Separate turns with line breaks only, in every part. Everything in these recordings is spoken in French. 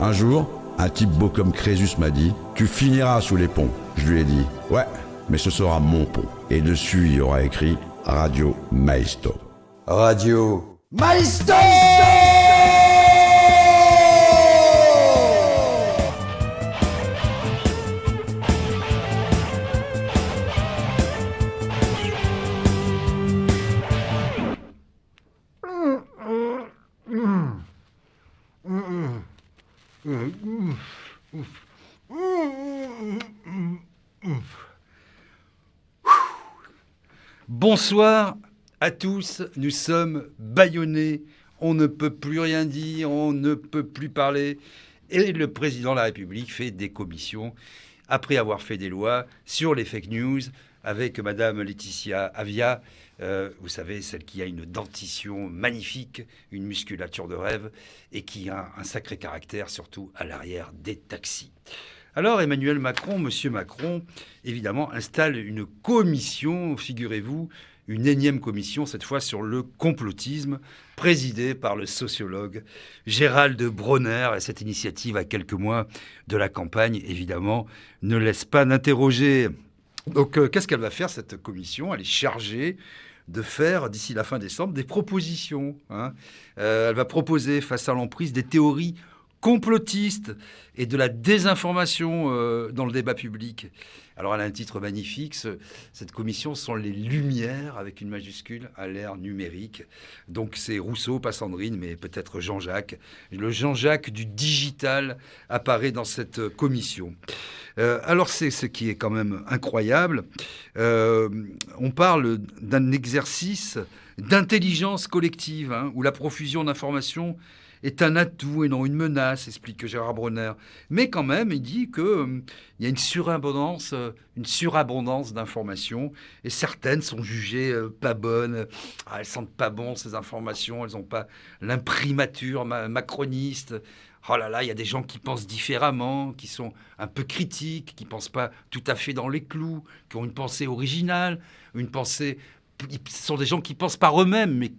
Un jour, un type beau comme Crésus m'a dit « Tu finiras sous les ponts ». Je lui ai dit « Ouais, mais ce sera mon pont ». Et dessus, il y aura écrit « Radio Maisto ».
Radio Maisto.
Bonsoir à tous, nous sommes bâillonnés, on ne peut plus rien dire, on ne peut plus parler. Et le président de la République fait des commissions, après avoir fait des lois sur les fake news, avec Madame Laetitia Avia, vous savez, celle qui a une dentition magnifique, une musculature de rêve, et qui a un sacré caractère, surtout à l'arrière des taxis. Alors Emmanuel Macron, Monsieur Macron, évidemment, installe une commission, figurez-vous, une énième commission, cette fois sur le complotisme, présidée par le sociologue Gérald Bronner. Et cette initiative, à quelques mois de la campagne, évidemment, ne laisse pas d'interroger. Donc, qu'est-ce qu'elle va faire, cette commission ? Elle est chargée de faire, d'ici la fin décembre, des propositions. Elle va proposer, face à l'emprise des théories complotistes et de la désinformation dans le débat public. Alors, elle a un titre magnifique. Cette commission sont les Lumières, avec une majuscule, à l'ère numérique. Donc, c'est Rousseau, pas Sandrine, mais peut-être Jean-Jacques. Le Jean-Jacques du digital apparaît dans cette commission. Alors, c'est ce qui est quand même incroyable. On parle d'un exercice d'intelligence collective, où la profusion d'informations est un atout et non une menace, explique Gérald Bronner. Mais quand même, il dit qu'il y a une surabondance d'informations, et certaines sont jugées pas bonnes. Elles sentent pas bon, ces informations, elles n'ont pas l'imprimature macroniste. Oh là là, il y a des gens qui pensent différemment, qui sont un peu critiques, qui ne pensent pas tout à fait dans les clous, qui ont une pensée originale, une pensée... Ce sont des gens qui pensent par eux-mêmes, mais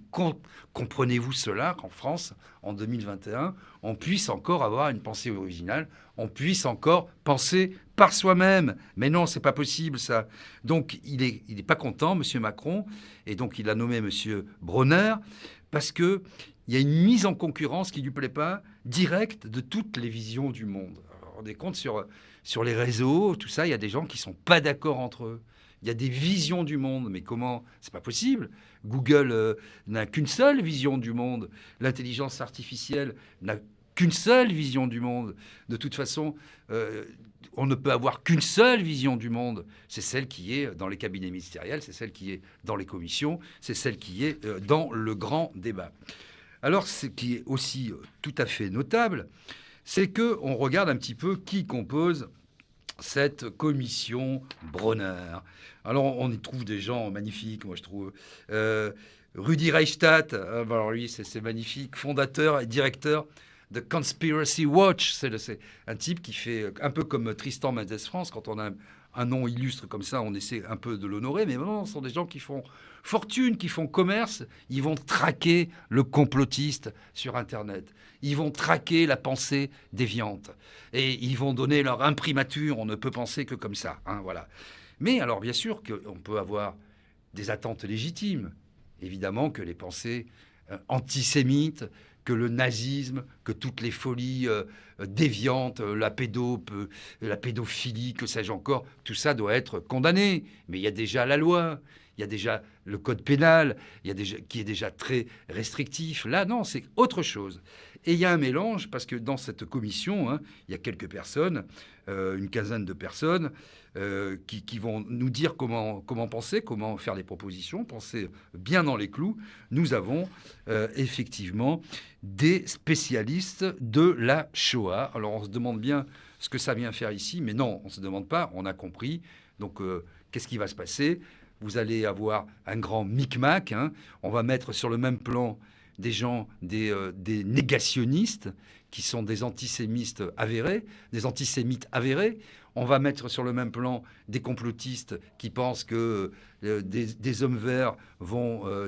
comprenez-vous cela qu'en France, en 2021, on puisse encore avoir une pensée originale, on puisse encore penser par soi-même. Mais non, c'est pas possible ça. Donc il est pas content, Monsieur Macron, et donc il a nommé Monsieur Bronner parce que il y a une mise en concurrence qui lui plaît pas, directe de toutes les visions du monde. Alors, vous vous rendez compte sur les réseaux, tout ça, il y a des gens qui sont pas d'accord entre eux. Il y a des visions du monde, mais comment ? C'est pas possible. Google n'a qu'une seule vision du monde. L'intelligence artificielle n'a qu'une seule vision du monde. De toute façon, on ne peut avoir qu'une seule vision du monde. C'est celle qui est dans les cabinets ministériels, c'est celle qui est dans les commissions, c'est celle qui est dans le grand débat. Alors, ce qui est aussi tout à fait notable, c'est qu'on regarde un petit peu qui compose cette commission Bronner. Alors, on y trouve des gens magnifiques, moi je trouve. Rudi Reichstadt, alors lui, c'est magnifique, fondateur et directeur de Conspiracy Watch. C'est un type qui fait un peu comme Tristan Mendès France. Quand on a un nom illustre comme ça, on essaie un peu de l'honorer. Mais non, ce sont des gens qui font fortune, qui font commerce. Ils vont traquer le complotiste sur Internet. Ils vont traquer la pensée déviante. Et ils vont donner leur imprimature. On ne peut penser que comme ça. Voilà. Mais alors, bien sûr qu'on peut avoir des attentes légitimes. Évidemment que les pensées antisémites, que le nazisme, que toutes les folies déviantes, la pédophilie, que sais-je encore, tout ça doit être condamné. Mais il y a déjà la loi, il y a déjà le code pénal, qui est déjà très restrictif. Là, non, c'est autre chose. Et il y a un mélange, parce que dans cette commission, il y a quelques personnes, une quinzaine de personnes, qui vont nous dire comment penser, comment faire des propositions, penser bien dans les clous. Nous avons effectivement des spécialistes de la Shoah. Alors on se demande bien ce que ça vient faire ici, mais non, on ne se demande pas, on a compris. Donc qu'est-ce qui va se passer ? Vous allez avoir un grand micmac. On va mettre sur le même plan des gens, des négationnistes qui sont des antisémites avérés, On va mettre sur le même plan des complotistes qui pensent que des hommes verts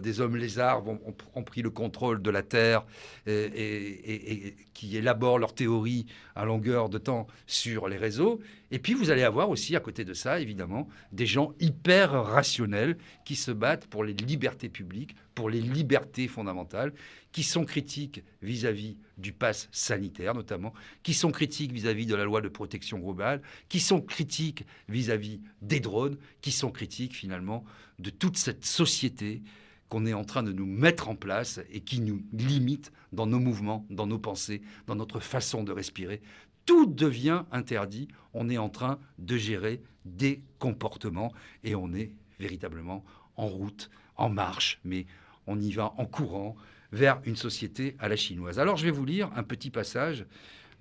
des hommes lézards ont pris le contrôle de la Terre et qui élaborent leurs théories à longueur de temps sur les réseaux. Et puis vous allez avoir aussi à côté de ça, évidemment, des gens hyper rationnels qui se battent pour les libertés publiques, pour les libertés fondamentales, qui sont critiques vis-à-vis du pass sanitaire notamment, qui sont critiques vis-à-vis de la loi de protection globale, qui sont critiques vis-à-vis des drones, qui sont critiques finalement de toute cette société qu'on est en train de nous mettre en place et qui nous limite dans nos mouvements, dans nos pensées, dans notre façon de respirer. Tout devient interdit. On est en train de gérer des comportements et on est véritablement en route, en marche, mais on y va en courant vers une société à la chinoise. Alors je vais vous lire un petit passage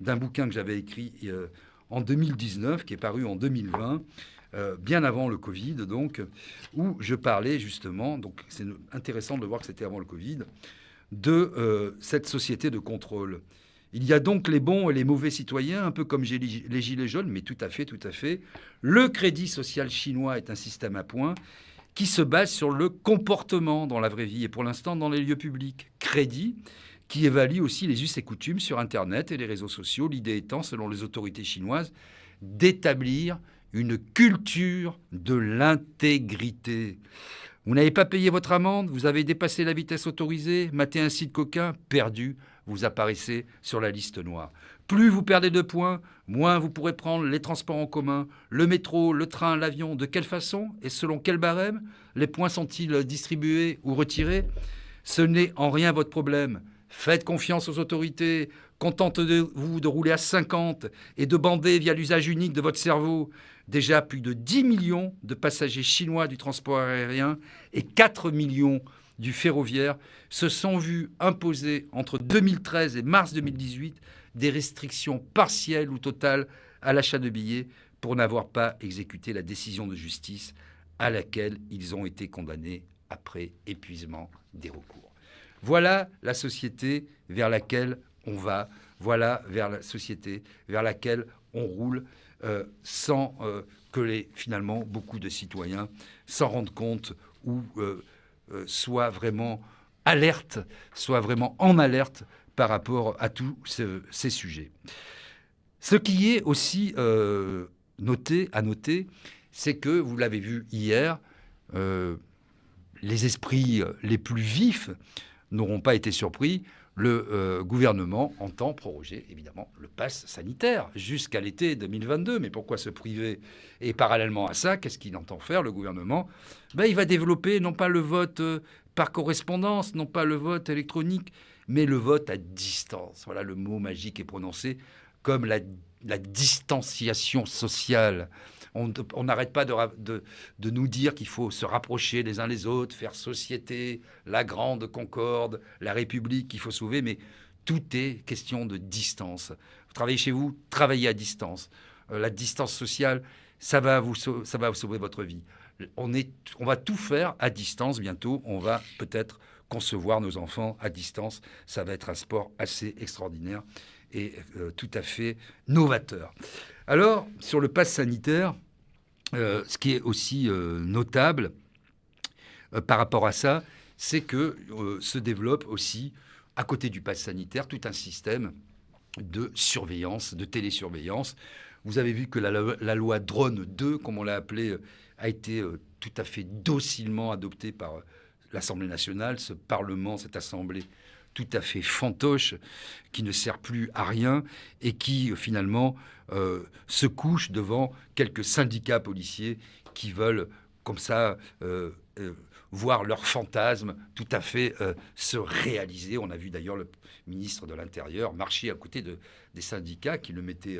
d'un bouquin que j'avais écrit en 2019, qui est paru en 2020, bien avant le Covid, donc, où je parlais justement, donc c'est intéressant de voir que c'était avant le Covid, de cette société de contrôle. Il y a donc les bons et les mauvais citoyens, un peu comme les gilets jaunes, mais tout à fait, tout à fait. Le crédit social chinois est un système à points qui se base sur le comportement dans la vraie vie et pour l'instant dans les lieux publics. Crédit qui évalue aussi les us et coutumes sur Internet et les réseaux sociaux, l'idée étant, selon les autorités chinoises, d'établir une culture de l'intégrité. Vous n'avez pas payé votre amende, vous avez dépassé la vitesse autorisée, maté un site coquin, perdu, vous apparaissez sur la liste noire. Plus vous perdez de points, moins vous pourrez prendre les transports en commun, le métro, le train, l'avion. De quelle façon et selon quel barème les points sont-ils distribués ou retirés? Ce n'est en rien votre problème. Faites confiance aux autorités. Contentez-vous de rouler à 50 et de bander via l'usage unique de votre cerveau. Déjà plus de 10 millions de passagers chinois du transport aérien et 4 millions du ferroviaire se sont vus imposer entre 2013 et mars 2018 des restrictions partielles ou totales à l'achat de billets pour n'avoir pas exécuté la décision de justice à laquelle ils ont été condamnés après épuisement des recours. Voilà la société vers laquelle on va, voilà vers la société vers laquelle on roule sans que finalement beaucoup de citoyens s'en rendent compte ou soient vraiment alertes, soient vraiment en alerte par rapport à tous ces sujets. Ce qui est aussi à noter, c'est que, vous l'avez vu hier, les esprits les plus vifs n'auront pas été surpris. Le gouvernement entend proroger, évidemment, le pass sanitaire jusqu'à l'été 2022. Mais pourquoi se priver? Et parallèlement à ça, qu'est-ce qu'il entend faire, le gouvernement? Il va développer non pas le vote par correspondance, non pas le vote électronique, mais le vote à distance. Voilà, le mot magique est prononcé, comme la distanciation sociale. On n'arrête pas de nous dire qu'il faut se rapprocher les uns les autres, faire société, la grande concorde, la République qu'il faut sauver, mais tout est question de distance. Vous travaillez chez vous, travaillez à distance. La distance sociale, ça va vous sauver votre vie. On va tout faire à distance bientôt. On va peut-être concevoir nos enfants à distance. Ça va être un sport assez extraordinaire et tout à fait novateur. Alors, sur le pass sanitaire, ce qui est aussi notable par rapport à ça, c'est que se développe aussi, à côté du pass sanitaire, tout un système de surveillance, de télésurveillance. Vous avez vu que la loi Drone 2, comme on l'a appelée, a été tout à fait docilement adoptée par l'Assemblée nationale, ce Parlement, cette Assemblée tout à fait fantoche, qui ne sert plus à rien et qui, finalement, se couche devant quelques syndicats policiers qui veulent, comme ça, voir leurs fantasmes tout à fait se réaliser. On a vu d'ailleurs le ministre de l'Intérieur marcher à côté des syndicats qui le mettaient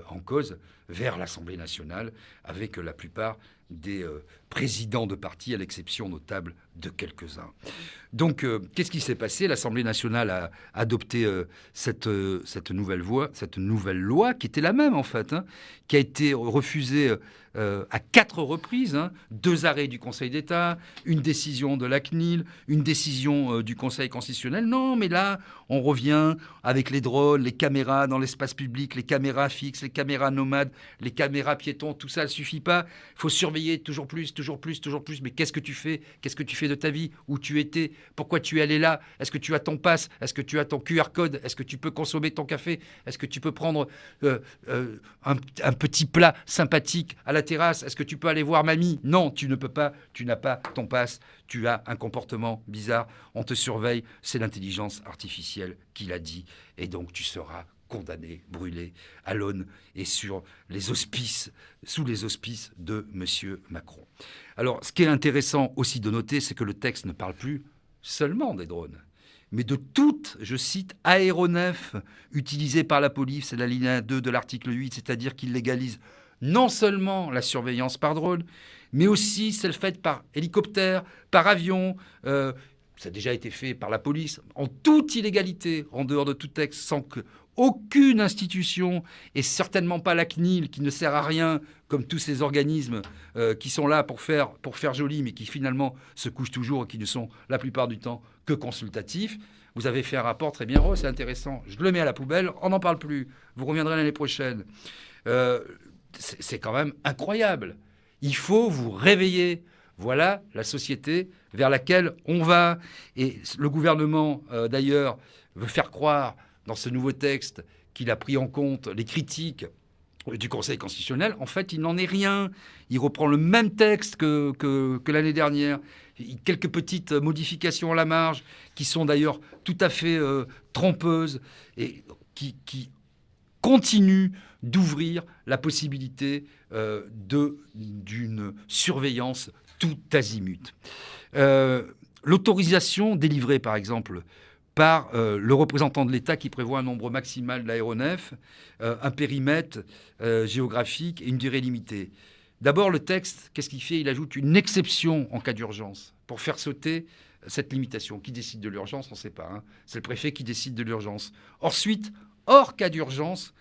en cause vers l'Assemblée nationale avec la plupart des présidents de partis, à l'exception notable de quelques-uns. Donc, qu'est-ce qui s'est passé? L'Assemblée nationale a adopté cette nouvelle loi, qui était la même, en fait, qui a été refusée à 4 reprises, 2 arrêts du Conseil d'État, une décision de la CNIL, une décision du Conseil constitutionnel. Non, mais là, on revient avec les drones, les caméras dans l'espace public, les caméras fixes, les caméras nomades, les caméras piétons, tout ça ne suffit pas. Il faut surveiller toujours plus, toujours plus, toujours plus. Mais qu'est-ce que tu fais? Qu'est-ce que tu fais de ta vie? Où tu étais? Pourquoi tu es allé là? Est-ce que tu as ton pass? Est-ce que tu as ton QR code? Est-ce que tu peux consommer ton café? Est-ce que tu peux prendre un petit plat sympathique à la terrasse? Est-ce que tu peux aller voir mamie? Non, tu ne peux pas. Tu n'as pas ton pass. Tu as un comportement bizarre. On te surveille. C'est l'intelligence artificielle qui l'a dit. Et donc, tu seras condamné, brûlé à l'aune et sous les auspices de M. Macron. Alors, ce qui est intéressant aussi de noter, c'est que le texte ne parle plus seulement des drones, mais de toutes, je cite, aéronefs utilisés par la police, c'est l'alinéa 2 de l'article 8, c'est-à-dire qu'il légalise non seulement la surveillance par drone, mais aussi celle faite par hélicoptère, par avion. Ça a déjà été fait par la police, en toute illégalité, en dehors de tout texte, sans que aucune institution, et certainement pas la CNIL, qui ne sert à rien, comme tous ces organismes qui sont là pour faire joli, mais qui finalement se couchent toujours et qui ne sont la plupart du temps que consultatifs. Vous avez fait un rapport très bien, c'est intéressant. Je le mets à la poubelle, on n'en parle plus. Vous reviendrez l'année prochaine. C'est quand même incroyable. Il faut vous réveiller. Voilà la société vers laquelle on va. Et le gouvernement, d'ailleurs, veut faire croire dans ce nouveau texte qu'il a pris en compte les critiques du Conseil constitutionnel. En fait, il n'en est rien. Il reprend le même texte que l'année dernière. Quelques petites modifications à la marge qui sont d'ailleurs tout à fait trompeuses et qui continuent d'ouvrir la possibilité d'une surveillance tout azimut. L'autorisation délivrée, par exemple, par le représentant de l'État qui prévoit un nombre maximal d'aéronefs, un périmètre géographique et une durée limitée. D'abord, le texte, qu'est-ce qu'il fait? Il ajoute une exception en cas d'urgence pour faire sauter cette limitation. Qui décide de l'urgence? On ne sait pas. C'est le préfet qui décide de l'urgence. Ensuite, hors cas d'urgence,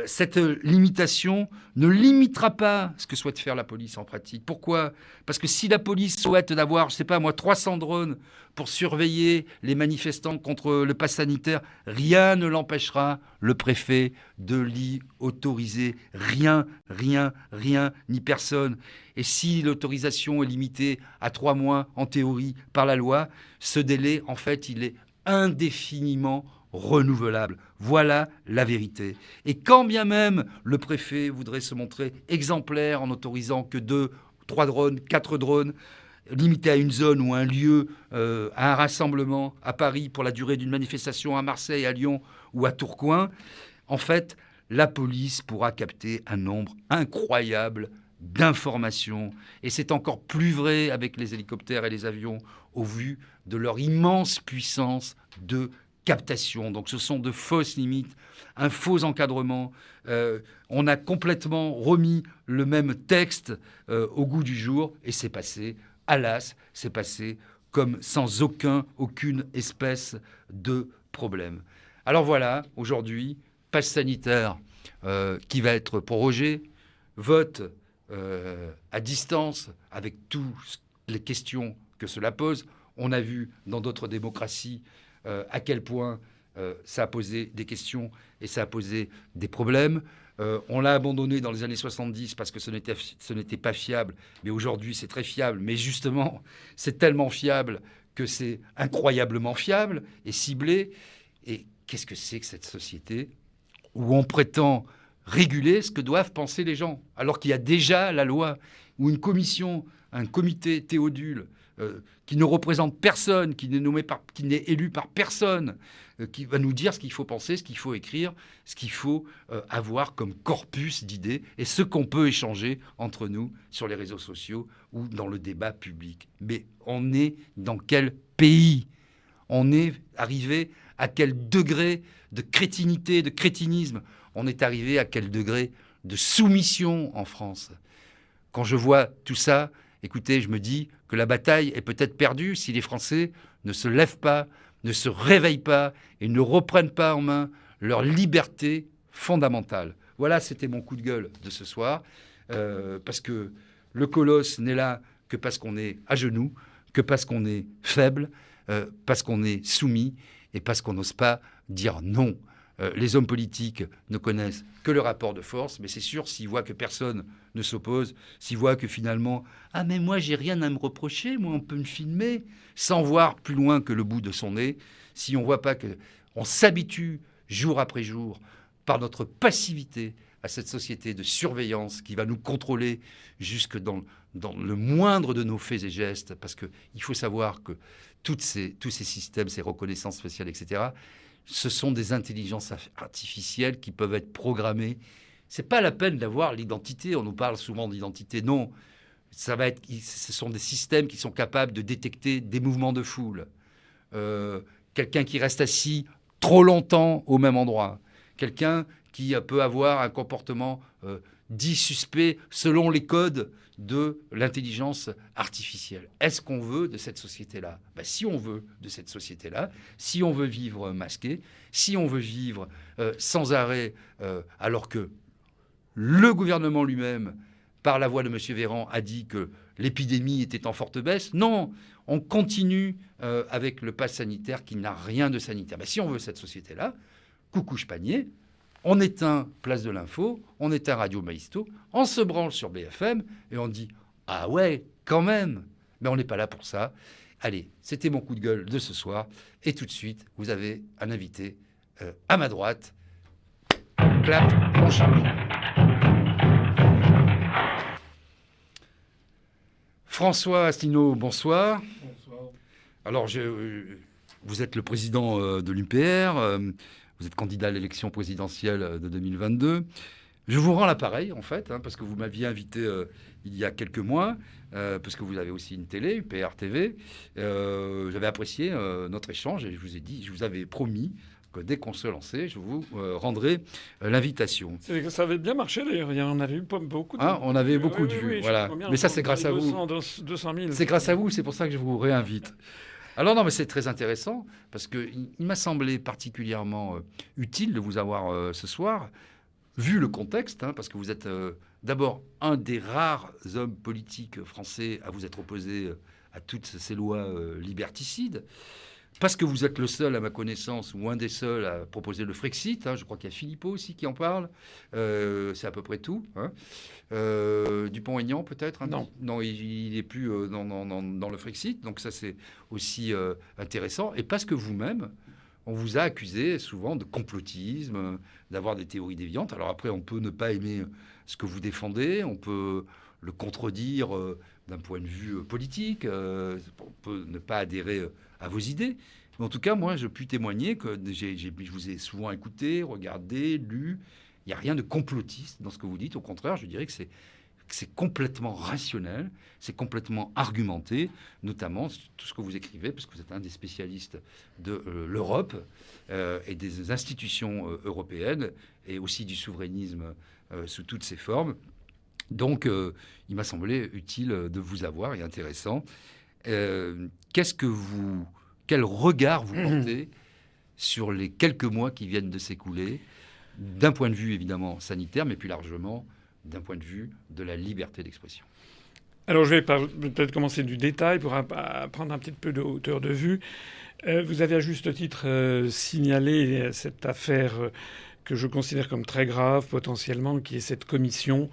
cette limitation ne limitera pas ce que souhaite faire la police en pratique. Pourquoi? Parce que si la police souhaite d'avoir, je ne sais pas moi, 300 drones pour surveiller les manifestants contre le pass sanitaire, rien ne l'empêchera, le préfet, de l'y autoriser. Rien, ni personne. Et si l'autorisation est limitée à 3 mois, en théorie, par la loi, ce délai, en fait, il est indéfiniment renouvelable. Voilà la vérité. Et quand bien même le préfet voudrait se montrer exemplaire en autorisant que 2, 3 drones, 4 drones, limités à une zone ou un lieu, à un rassemblement à Paris pour la durée d'une manifestation à Marseille, à Lyon ou à Tourcoing, en fait, la police pourra capter un nombre incroyable d'informations. Et c'est encore plus vrai avec les hélicoptères et les avions au vu de leur immense puissance de captation. Donc ce sont de fausses limites, un faux encadrement. On a complètement remis le même texte au goût du jour et c'est passé, hélas, c'est passé comme sans aucune espèce de problème. Alors voilà, aujourd'hui, passe sanitaire qui va être prorogé, vote à distance avec toutes les questions que cela pose. On a vu dans d'autres démocraties à quel point ça a posé des questions et ça a posé des problèmes. On l'a abandonné dans les années 70 parce que ce n'était pas fiable, mais aujourd'hui c'est très fiable. Mais justement, c'est tellement fiable que c'est incroyablement fiable et ciblé. Et qu'est-ce que c'est que cette société où on prétend réguler ce que doivent penser les gens, alors qu'il y a déjà la loi, où une commission, un comité Théodule, qui ne représente personne, qui n'est élu par personne, qui va nous dire ce qu'il faut penser, ce qu'il faut écrire, ce qu'il faut avoir comme corpus d'idées et ce qu'on peut échanger entre nous sur les réseaux sociaux ou dans le débat public. Mais on est dans quel pays? On est arrivé à quel degré de crétinité, de crétinisme? On est arrivé à quel degré de soumission en France? Quand je vois tout ça, écoutez, je me dis que la bataille est peut-être perdue si les Français ne se lèvent pas, ne se réveillent pas et ne reprennent pas en main leur liberté fondamentale. Voilà, c'était mon coup de gueule de ce soir, parce que le colosse n'est là que parce qu'on est à genoux, que parce qu'on est faible, parce qu'on est soumis et parce qu'on n'ose pas dire non. Les hommes politiques ne connaissent que le rapport de force, mais c'est sûr, s'ils voient que personne ne s'oppose, s'ils voient que finalement, ah mais moi j'ai rien à me reprocher, moi on peut me filmer, sans voir plus loin que le bout de son nez, si on voit pas qu'on s'habitue jour après jour par notre passivité à cette société de surveillance qui va nous contrôler jusque dans le moindre de nos faits et gestes, parce qu'il faut savoir que tous ces systèmes, ces reconnaissances faciales, etc., ce sont des intelligences artificielles qui peuvent être programmées. C'est pas la peine d'avoir l'identité. On nous parle souvent d'identité. Non, ce sont des systèmes qui sont capables de détecter des mouvements de foule. Quelqu'un qui reste assis trop longtemps au même endroit. Quelqu'un qui peut avoir un comportement dit suspect selon les codes de l'intelligence artificielle. Est-ce qu'on veut de cette société-là ? Si on veut de cette société-là, si on veut vivre masqué, si on veut vivre sans arrêt, alors que le gouvernement lui-même, par la voix de M. Véran, a dit que l'épidémie était en forte baisse. Non, on continue avec le pass sanitaire qui n'a rien de sanitaire. Si on veut cette société-là, coucouche panier, on éteint Place de l'Info, on éteint Radio Maisto, on se branche sur BFM et on dit « Ah ouais, quand même !» Mais on n'est pas là pour ça. Allez, c'était mon coup de gueule de ce soir. Et tout de suite, vous avez un invité à ma droite. Clap, on change. François Asselineau, bonsoir.
Bonsoir.
Alors, vous êtes le président de l'UPR. Vous êtes candidat à l'élection présidentielle de 2022. Je vous rends l'appareil, en fait, parce que vous m'aviez invité il y a quelques mois, parce que vous avez aussi une télé, UPR TV. J'avais apprécié notre échange et je vous avais promis que dès qu'on se lançait, je vous rendrai l'invitation.
Ça avait bien marché, d'ailleurs. On avait eu beaucoup de...
On avait beaucoup de vues, voilà. Mais ça, c'est grâce à vous.
200 000.
C'est grâce à vous, c'est pour ça que je vous réinvite. Alors non, mais c'est très intéressant, parce qu'il m'a semblé particulièrement utile de vous avoir ce soir, vu le contexte, parce que vous êtes d'abord un des rares hommes politiques français à vous être opposé à toutes ces lois liberticides, parce que vous êtes le seul, à ma connaissance, ou un des seuls à proposer le Frexit. Je crois qu'il y a Philippot aussi qui en parle. C'est à peu près tout. Dupont-Aignan, peut-être. Non, il n'est plus dans le Frexit. Donc ça, c'est aussi intéressant. Et parce que vous-même, on vous a accusé souvent de complotisme, d'avoir des théories déviantes. Alors après, on peut ne pas aimer ce que vous défendez. On peut le contredire d'un point de vue politique. On peut ne pas adhérer à vos idées. Mais en tout cas, moi, je puis témoigner que je vous ai souvent écouté, regardé, lu. Il n'y a rien de complotiste dans ce que vous dites. Au contraire, je dirais que c'est complètement rationnel, c'est complètement argumenté, notamment tout ce que vous écrivez, parce que vous êtes un des spécialistes de l'Europe et des institutions européennes, et aussi du souverainisme sous toutes ses formes. Donc, il m'a semblé utile de vous avoir et intéressant. Quel regard vous portez sur les quelques mois qui viennent de s'écouler, d'un point de vue évidemment sanitaire, mais plus largement d'un point de vue de la liberté d'expression?
Alors je vais peut-être commencer du détail pour prendre un petit peu de hauteur de vue. Vous avez à juste titre signalé cette affaire que je considère comme très grave potentiellement, qui est cette commission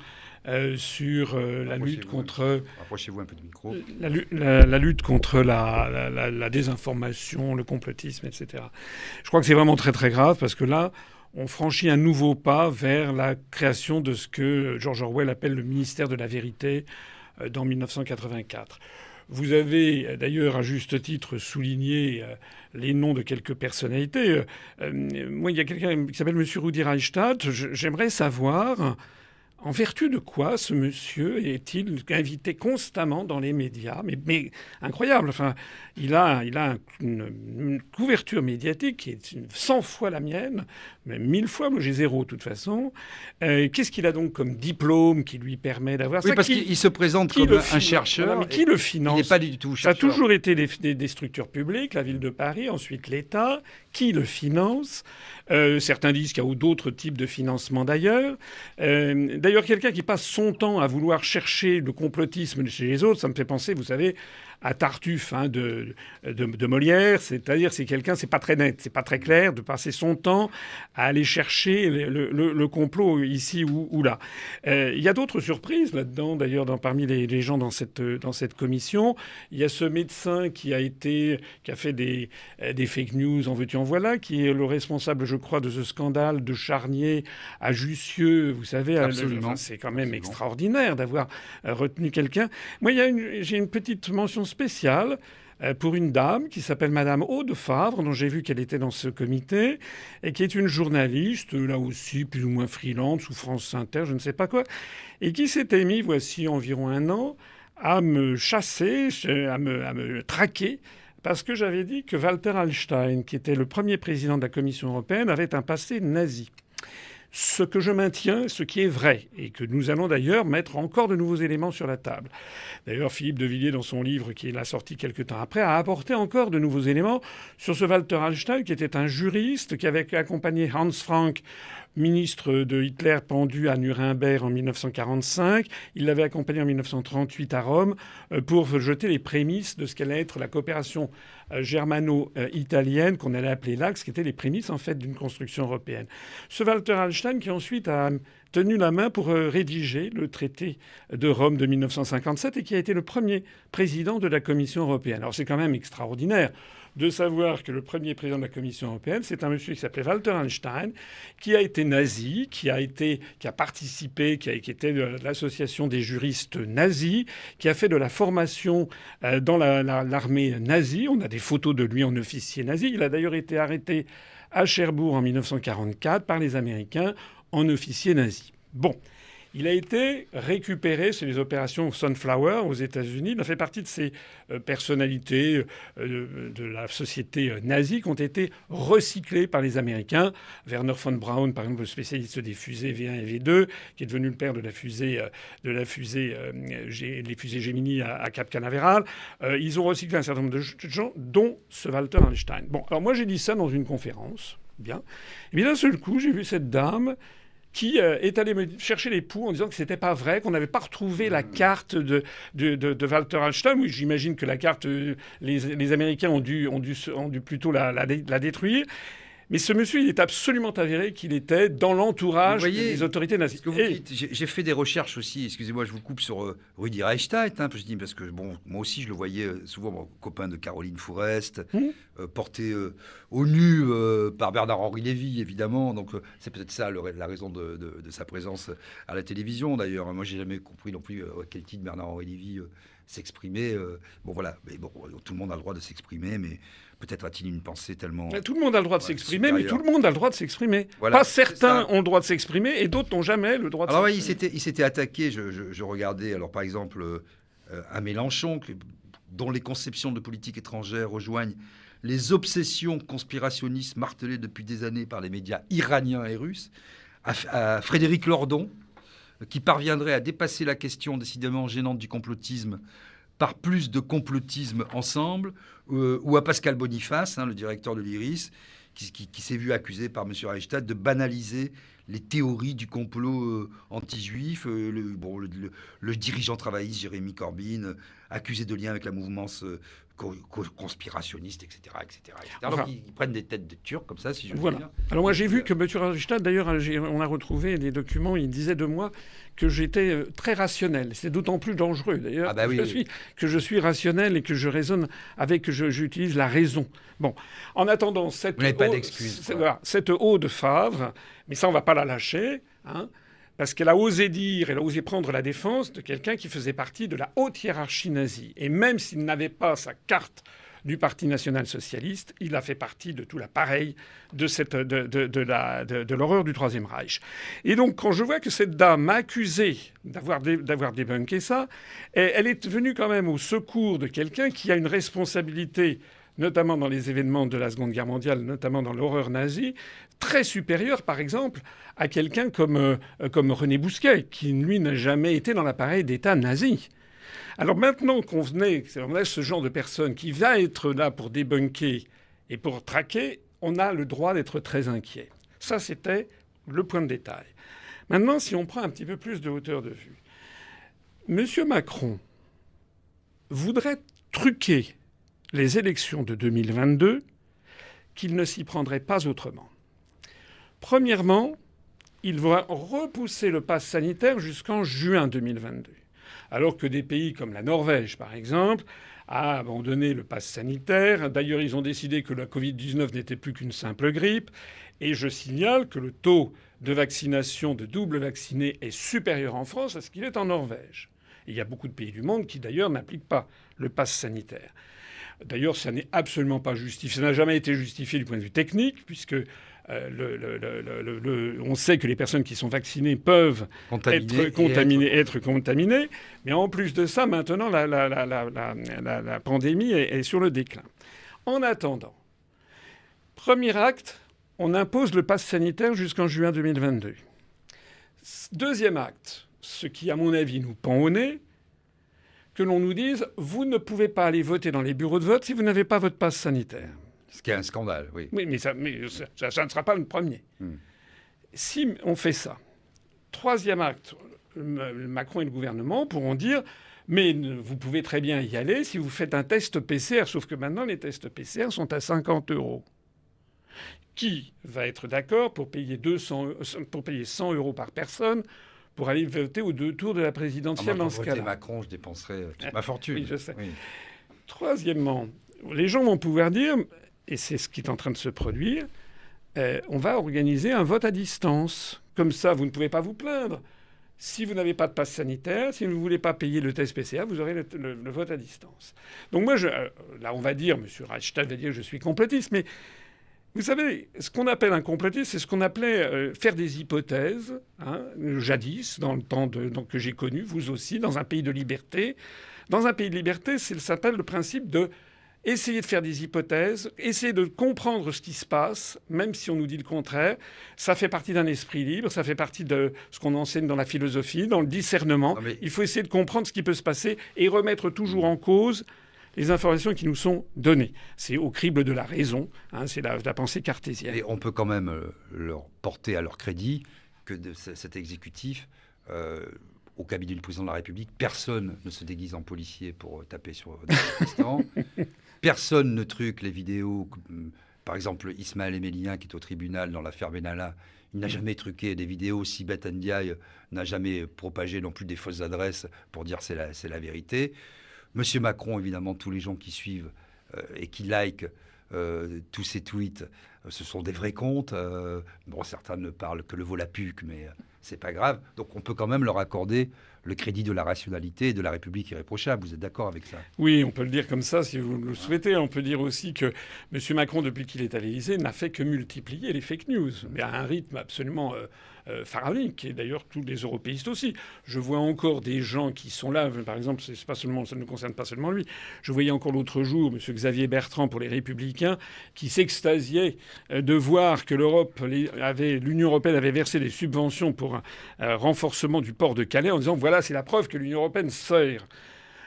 sur la lutte contre...
Rapprochez-vous un peu du micro.
La lutte contre la désinformation, le complotisme, etc. Je crois que c'est vraiment très très grave parce que là, on franchit un nouveau pas vers la création de ce que George Orwell appelle le ministère de la vérité dans 1984. Vous avez d'ailleurs à juste titre souligné les noms de quelques personnalités. Moi, il y a quelqu'un qui s'appelle M. Rudi Reichstadt. J'aimerais savoir En vertu de quoi ce monsieur est-il invité constamment dans les médias ? Mais incroyable. Enfin, il a une couverture médiatique qui est 100 fois la mienne, même 1000 fois. Moi, j'ai 0 de toute façon. Qu'est-ce qu'il a donc comme diplôme qui lui permet d'avoir ça ?
Oui, parce qu'il se présente comme un chercheur.
Voilà, mais qui le finance ?
Il n'est pas du tout
Ça a
chercheur.
toujours été des structures publiques, la ville de Paris, ensuite l'État. Qui le finance ? Certains disent qu'il y a d'autres types de financement d'ailleurs. D'ailleurs, quelqu'un qui passe son temps à vouloir chercher le complotisme chez les autres, ça me fait penser, vous savez, à Tartuffe de Molière. C'est-à-dire, c'est pas très net, c'est pas très clair de passer son temps à aller chercher le complot ici ou là. Il y a d'autres surprises là-dedans, d'ailleurs, parmi les gens dans cette commission. Il y a ce médecin qui a fait des fake news, en veux-tu en voilà, qui est le responsable, je crois, de ce scandale de Charnier à Jussieu. Vous savez,
Absolument.
C'est quand même extraordinaire d'avoir retenu quelqu'un. Moi, j'ai une petite mention spéciale pour une dame qui s'appelle Madame Aude Favre, dont j'ai vu qu'elle était dans ce comité, et qui est une journaliste, là aussi, plus ou moins freelance, sous France Inter, je ne sais pas quoi, et qui s'était mis, voici environ 1 an, à me chasser, à me traquer, parce que j'avais dit que Walter Hallstein, qui était le premier président de la Commission européenne, avait un passé nazi. Ce que je maintiens, ce qui est vrai, et que nous allons d'ailleurs mettre encore de nouveaux éléments sur la table. D'ailleurs, Philippe de Villiers, dans son livre qu'il a sorti quelque temps après, a apporté encore de nouveaux éléments sur ce Walter Hallstein, qui était un juriste qui avait accompagné Hans Frank, ministre de Hitler pendu à Nuremberg en 1945. Il l'avait accompagné en 1938 à Rome pour jeter les prémices de ce qu'allait être la coopération germano-italienne qu'on allait appeler l'Axe, qui étaient les prémices en fait d'une construction européenne. Ce Walter Hallstein qui ensuite a tenu la main pour rédiger le traité de Rome de 1957 et qui a été le premier président de la Commission européenne. Alors c'est quand même extraordinaire de savoir que le premier président de la Commission européenne, c'est un monsieur qui s'appelait Walter Hallstein, qui a été nazi, qui a participé, qui était de l'association des juristes nazis, qui a fait de la formation dans l'armée nazie. On a des photos de lui en officier nazi. Il a d'ailleurs été arrêté à Cherbourg en 1944 par les Américains en officier nazi. Bon. Il a été récupéré sur les opérations Sunflower aux États-Unis. Il a fait partie de ces personnalités de la société nazie qui ont été recyclées par les Américains. Werner von Braun, par exemple, le spécialiste des fusées V1 et V2, qui est devenu le père de les fusées Gemini à Cap Canaveral. Ils ont recyclé un certain nombre de gens, dont ce Walter Hallstein. Bon, alors moi j'ai dit ça dans une conférence. Bien. Et bien d'un seul coup, j'ai vu cette dame qui est allé me chercher les poux en disant que c'était pas vrai, qu'on n'avait pas retrouvé la carte de Walter Hallstein. Oui, j'imagine que la carte, les Américains ont dû plutôt la détruire. Mais ce monsieur, il est absolument avéré qu'il était dans l'entourage des autorités nazies.
Ce que vous dites, j'ai fait des recherches aussi, excusez-moi, je vous coupe sur Rudi Reichstadt, parce que bon, moi aussi je le voyais souvent, mon copain de Caroline Fourest, porté au nu par Bernard-Henri Lévy, évidemment. Donc c'est peut-être ça la raison de sa présence à la télévision, d'ailleurs. Moi, j'ai jamais compris non plus à quel titre Bernard-Henri Lévy s'exprimer. Bon, voilà. Mais bon, tout le monde a le droit de s'exprimer, mais peut-être a-t-il une pensée tellement...
Tout le monde a le droit de s'exprimer, mais tout le monde a le droit de s'exprimer.
Voilà,
pas certains ont le droit de s'exprimer et d'autres n'ont jamais le droit de s'exprimer.
Alors oui, il s'était attaqué, je regardais, alors par exemple, à Mélenchon, dont les conceptions de politique étrangère rejoignent les obsessions conspirationnistes martelées depuis des années par les médias iraniens et russes, à Frédéric Lordon, qui parviendrait à dépasser la question décidément gênante du complotisme par plus de complotisme ensemble, ou à Pascal Boniface, le directeur de l'IRIS, qui s'est vu accusé par M. Reichstadt de banaliser les théories du complot anti-juif. Le dirigeant travailliste Jérémy Corbyn, accusé de lien avec la mouvance conspirationniste, etc.
Enfin,
donc ils prennent des têtes de Turcs comme ça, si je veux
voilà.
dire.
Alors moi j'ai vu que M. Reichstadt, d'ailleurs, on a retrouvé des documents, il disait de moi que j'étais très rationnel. C'est d'autant plus dangereux, d'ailleurs, que je suis rationnel et que je raisonne j'utilise la raison. Bon, en attendant, cette eau de Favre, mais ça on va pas la lâcher, parce qu'elle a osé dire, elle a osé prendre la défense de quelqu'un qui faisait partie de la haute hiérarchie nazie. Et même s'il n'avait pas sa carte du Parti national-socialiste. Il a fait partie de tout l'appareil de l'horreur du Troisième Reich. Et donc, quand je vois que cette dame m'a accusé d'avoir débunké ça, elle est venue quand même au secours de quelqu'un qui a une responsabilité, notamment dans les événements de la Seconde Guerre mondiale, notamment dans l'horreur nazie, très supérieure, par exemple, à quelqu'un comme René Bousquet, qui, lui, n'a jamais été dans l'appareil d'État nazi. Alors maintenant qu'on a ce genre de personne qui va être là pour débunker et pour traquer, on a le droit d'être très inquiet. Ça, c'était le point de détail. Maintenant, si on prend un petit peu plus de hauteur de vue, M. Macron voudrait truquer les élections de 2022 qu'il ne s'y prendrait pas autrement. Premièrement, il va repousser le pass sanitaire jusqu'en juin 2022. Alors que des pays comme la Norvège, par exemple, a abandonné le pass sanitaire. D'ailleurs, ils ont décidé que la Covid-19 n'était plus qu'une simple grippe. Et je signale que le taux de vaccination de double vaccinés est supérieur en France à ce qu'il est en Norvège. Et il y a beaucoup de pays du monde qui, d'ailleurs, n'appliquent pas le pass sanitaire. D'ailleurs, ça n'est absolument pas justifié. Ça n'a jamais été justifié du point de vue technique, puisque on sait que les personnes qui sont vaccinées peuvent être contaminées. Mais en plus de ça, maintenant, la pandémie est sur le déclin. En attendant, premier acte, on impose le pass sanitaire jusqu'en juin 2022. Deuxième acte, ce qui, à mon avis, nous pend au nez, que l'on nous dise « vous ne pouvez pas aller voter dans les bureaux de vote si vous n'avez pas votre passe sanitaire ».
Ce qui est un scandale, oui.
Oui, mais ça ne sera pas le premier. Si on fait ça, troisième acte, Macron et le gouvernement pourront dire « mais vous pouvez très bien y aller si vous faites un test PCR », sauf que maintenant, les tests PCR sont à 50 €. Qui va être d'accord pour payer 100 € par personne pour aller voter aux 2 tours de la présidentielle dans ce cas-là?
Pour voter Macron, je dépenserais toute ma fortune.
Oui, je sais.
Oui.
Troisièmement, les gens vont pouvoir dire, et c'est ce qui est en train de se produire, on va organiser un vote à distance. Comme ça, vous ne pouvez pas vous plaindre. Si vous n'avez pas de passe sanitaire, si vous ne voulez pas payer le test PCR, vous aurez le vote à distance. Donc moi, là, on va dire, M. Reichstag va dire que je suis complotiste, mais vous savez, ce qu'on appelle un complotiste, c'est ce qu'on appelait faire des hypothèses, jadis, dans le temps que j'ai connu, vous aussi, dans un pays de liberté. Dans un pays de liberté, ça s'appelle le principe de essayer de faire des hypothèses, essayer de comprendre ce qui se passe, même si on nous dit le contraire. Ça fait partie d'un esprit libre, ça fait partie de ce qu'on enseigne dans la philosophie, dans le discernement. Non, mais... Il faut essayer de comprendre ce qui peut se passer et remettre toujours en cause les informations qui nous sont données. C'est au crible de la raison, c'est la pensée cartésienne.
Et on peut quand même leur porter à leur crédit que de cet exécutif, au cabinet du président de la République, personne ne se déguise en policier pour taper sur des manifestants. Personne ne truque les vidéos. Par exemple, Ismaël Emelien, qui est au tribunal dans l'affaire Benalla, il n'a jamais truqué des vidéos. Sibeth Ndiaye n'a jamais propagé non plus des fausses adresses pour dire c'est la vérité. Monsieur Macron, évidemment, tous les gens qui suivent et qui likent tous ces tweets, ce sont des vrais comptes. Bon, certains ne parlent que le volapuc, mais c'est pas grave. Donc on peut quand même leur accorder le crédit de la rationalité et de la République irréprochable. Vous êtes d'accord avec ça?
Oui, on peut le dire comme ça si vous le souhaitez. On peut dire aussi que M. Macron, depuis qu'il est à l'Élysée, n'a fait que multiplier les fake news, mais à un rythme absolument pharaonique, et d'ailleurs tous les européistes aussi. Je vois encore des gens qui sont là, par exemple, ça ne concerne pas seulement lui. Je voyais encore l'autre jour M. Xavier Bertrand pour les Républicains qui s'extasiait de voir que l'Union européenne avait versé des subventions pour un renforcement du port de Calais en disant voilà, c'est la preuve que l'Union européenne sert.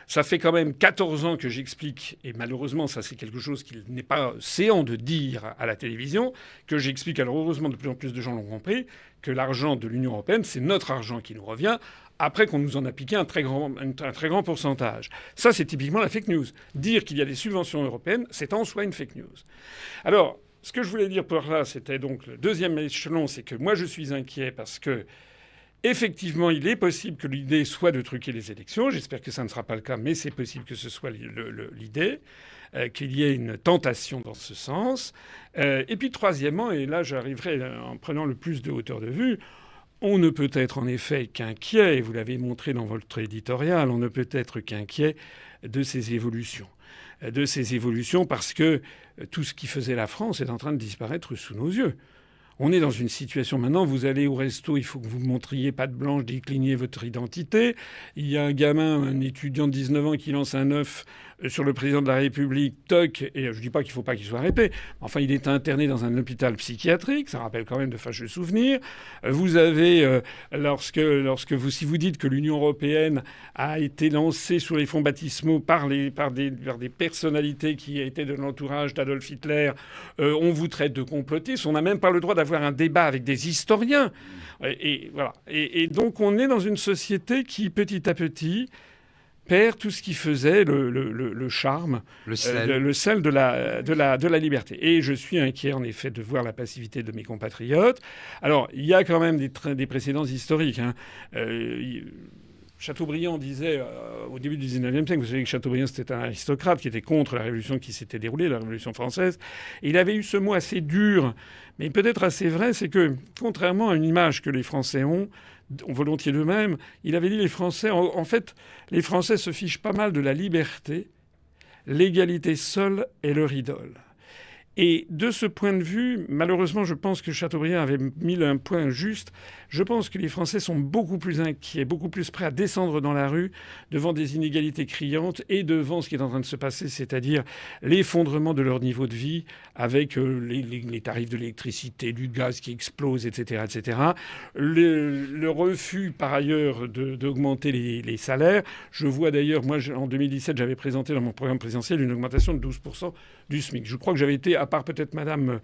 Ça fait quand même 14 ans que j'explique, et malheureusement, ça c'est quelque chose qu'il n'est pas séant de dire à la télévision, que j'explique, alors heureusement de plus en plus de gens l'ont compris, que l'argent de l'Union européenne, c'est notre argent qui nous revient, après qu'on nous en a piqué un très grand pourcentage. Ça, c'est typiquement la fake news. Dire qu'il y a des subventions européennes, c'est en soi une fake news. Alors, ce que je voulais dire par là, c'était donc le deuxième échelon, c'est que moi je suis inquiet parce que effectivement, il est possible que l'idée soit de truquer les élections. J'espère que ça ne sera pas le cas, mais c'est possible que ce soit l'idée, qu'il y ait une tentation dans ce sens. Et puis troisièmement, et là j'arriverai en prenant le plus de hauteur de vue, on ne peut être en effet qu'inquiet, et vous l'avez montré dans votre éditorial, on ne peut être qu'inquiet de ces évolutions. de ces évolutions parce que tout ce qui faisait la France est en train de disparaître sous nos yeux. On est dans une situation maintenant, vous allez au resto, il faut que vous montriez patte blanche, décliniez votre identité. Il y a un gamin, un étudiant de 19 ans qui lance un œuf sur le président de la République, toc, et je ne dis pas qu'il ne faut pas qu'il soit arrêté. Enfin, il est interné dans un hôpital psychiatrique, ça rappelle quand même de fâcheux souvenirs. Vous avez, si vous dites que l'Union européenne a été lancée sur les fonds baptismaux par des personnalités qui étaient de l'entourage d'Adolf Hitler, on vous traite de complotiste. On n'a même pas le droit d'avoir un débat avec des historiens. Et voilà. Et donc, on est dans une société qui, petit à petit, perd tout ce qui faisait le charme, le sel de la liberté. Et je suis inquiet, en effet, de voir la passivité de mes compatriotes. Alors, il y a quand même des précédents historiques. Hein. Chateaubriand disait au début du XIXe siècle, vous savez que Chateaubriand c'était un aristocrate qui était contre la révolution qui s'était déroulée, la révolution française. Et il avait eu ce mot assez dur, mais peut-être assez vrai, c'est que contrairement à une image que les Français ont volontiers d'eux-mêmes, il avait dit les Français, en fait, les Français se fichent pas mal de la liberté, l'égalité seule est leur idole. Et de ce point de vue, malheureusement, je pense que Chateaubriand avait mis un point juste. Je pense que les Français sont beaucoup plus inquiets, beaucoup plus prêts à descendre dans la rue devant des inégalités criantes et devant ce qui est en train de se passer, c'est-à-dire l'effondrement de leur niveau de vie avec les tarifs de l'électricité, du gaz qui explosent, etc., etc. Le refus, par ailleurs, d'augmenter les salaires. Je vois d'ailleurs, moi, en 2017, j'avais présenté dans mon programme présidentiel une augmentation de 12% du SMIC. Je crois que j'avais été, à part peut-être Madame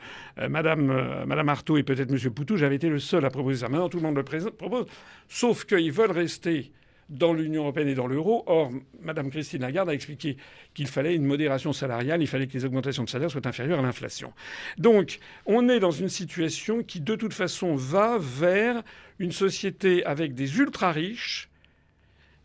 Arthaud et peut-être Monsieur Poutou, j'avais été le seul à proposer ça. Maintenant, tout le monde le propose, sauf qu'ils veulent rester dans l'Union européenne et dans l'euro. Or, Mme Christine Lagarde a expliqué qu'il fallait une modération salariale, il fallait que les augmentations de salaire soient inférieures à l'inflation. Donc, on est dans une situation qui, de toute façon, va vers une société avec des ultra-riches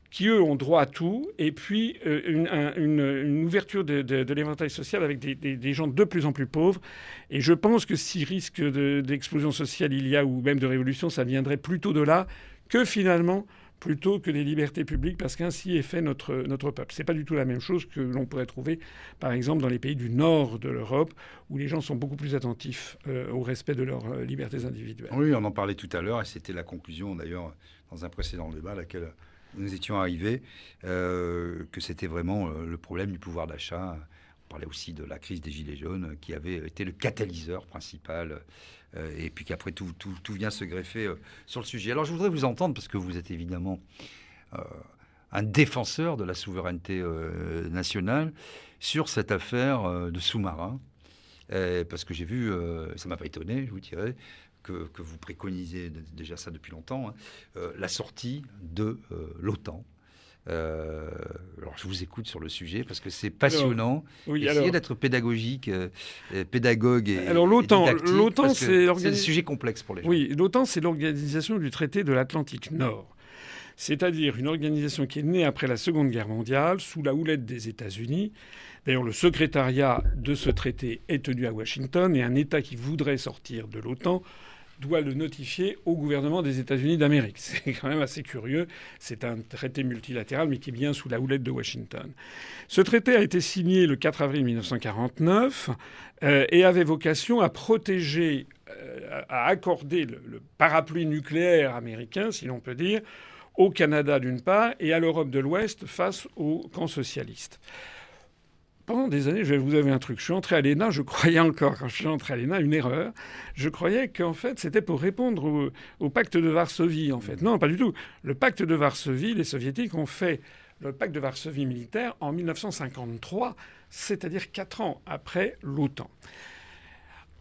qui, eux, ont droit à tout, et puis une ouverture de l'éventail social avec des gens de plus en plus pauvres. Et je pense que si risque d'explosion sociale il y a, ou même de révolution, ça viendrait plutôt de là que finalement, plutôt que des libertés publiques, parce qu'ainsi est fait notre peuple. C'est pas du tout la même chose que l'on pourrait trouver, par exemple, dans les pays du nord de l'Europe, où les gens sont beaucoup plus attentifs au respect de leurs libertés individuelles.
Oui, on en parlait tout à l'heure, et c'était la conclusion, d'ailleurs, dans un précédent débat, à laquelle nous étions arrivés, que c'était vraiment le problème du pouvoir d'achat. On parlait aussi de la crise des Gilets jaunes, qui avait été le catalyseur principal, et puis qu'après tout vient se greffer sur le sujet. Alors je voudrais vous entendre, parce que vous êtes évidemment un défenseur de la souveraineté nationale, sur cette affaire de sous-marins, parce que j'ai vu, ça m'a pas étonné, je vous dirais, que vous préconisez déjà ça depuis longtemps, hein, la sortie de l'OTAN. Alors je vous écoute sur le sujet parce que c'est passionnant. Essayez d'être pédagogique, pédagogue et
alors l'OTAN,
c'est un sujet complexe pour les gens.
Oui, l'OTAN, c'est l'organisation du traité de l'Atlantique Nord. C'est-à-dire une organisation qui est née après la Seconde Guerre mondiale, sous la houlette des États-Unis. D'ailleurs, le secrétariat de ce traité est tenu à Washington, et un État qui voudrait sortir de l'OTAN doit le notifier au gouvernement des États-Unis d'Amérique. C'est quand même assez curieux. C'est un traité multilatéral, mais qui est bien sous la houlette de Washington. Ce traité a été signé le 4 avril 1949 et avait vocation à protéger, à accorder le parapluie nucléaire américain, si l'on peut dire, au Canada d'une part et à l'Europe de l'Ouest face au camp socialiste. Pendant des années, je vais vous avouer un truc. Je suis entré à l'ENA, je croyais encore, quand je suis entré à l'ENA, une erreur. Je croyais qu'en fait, c'était pour répondre au pacte de Varsovie, en fait. Non, pas du tout. Le pacte de Varsovie, les Soviétiques ont fait le pacte de Varsovie militaire en 1953, c'est-à-dire 4 ans après l'OTAN.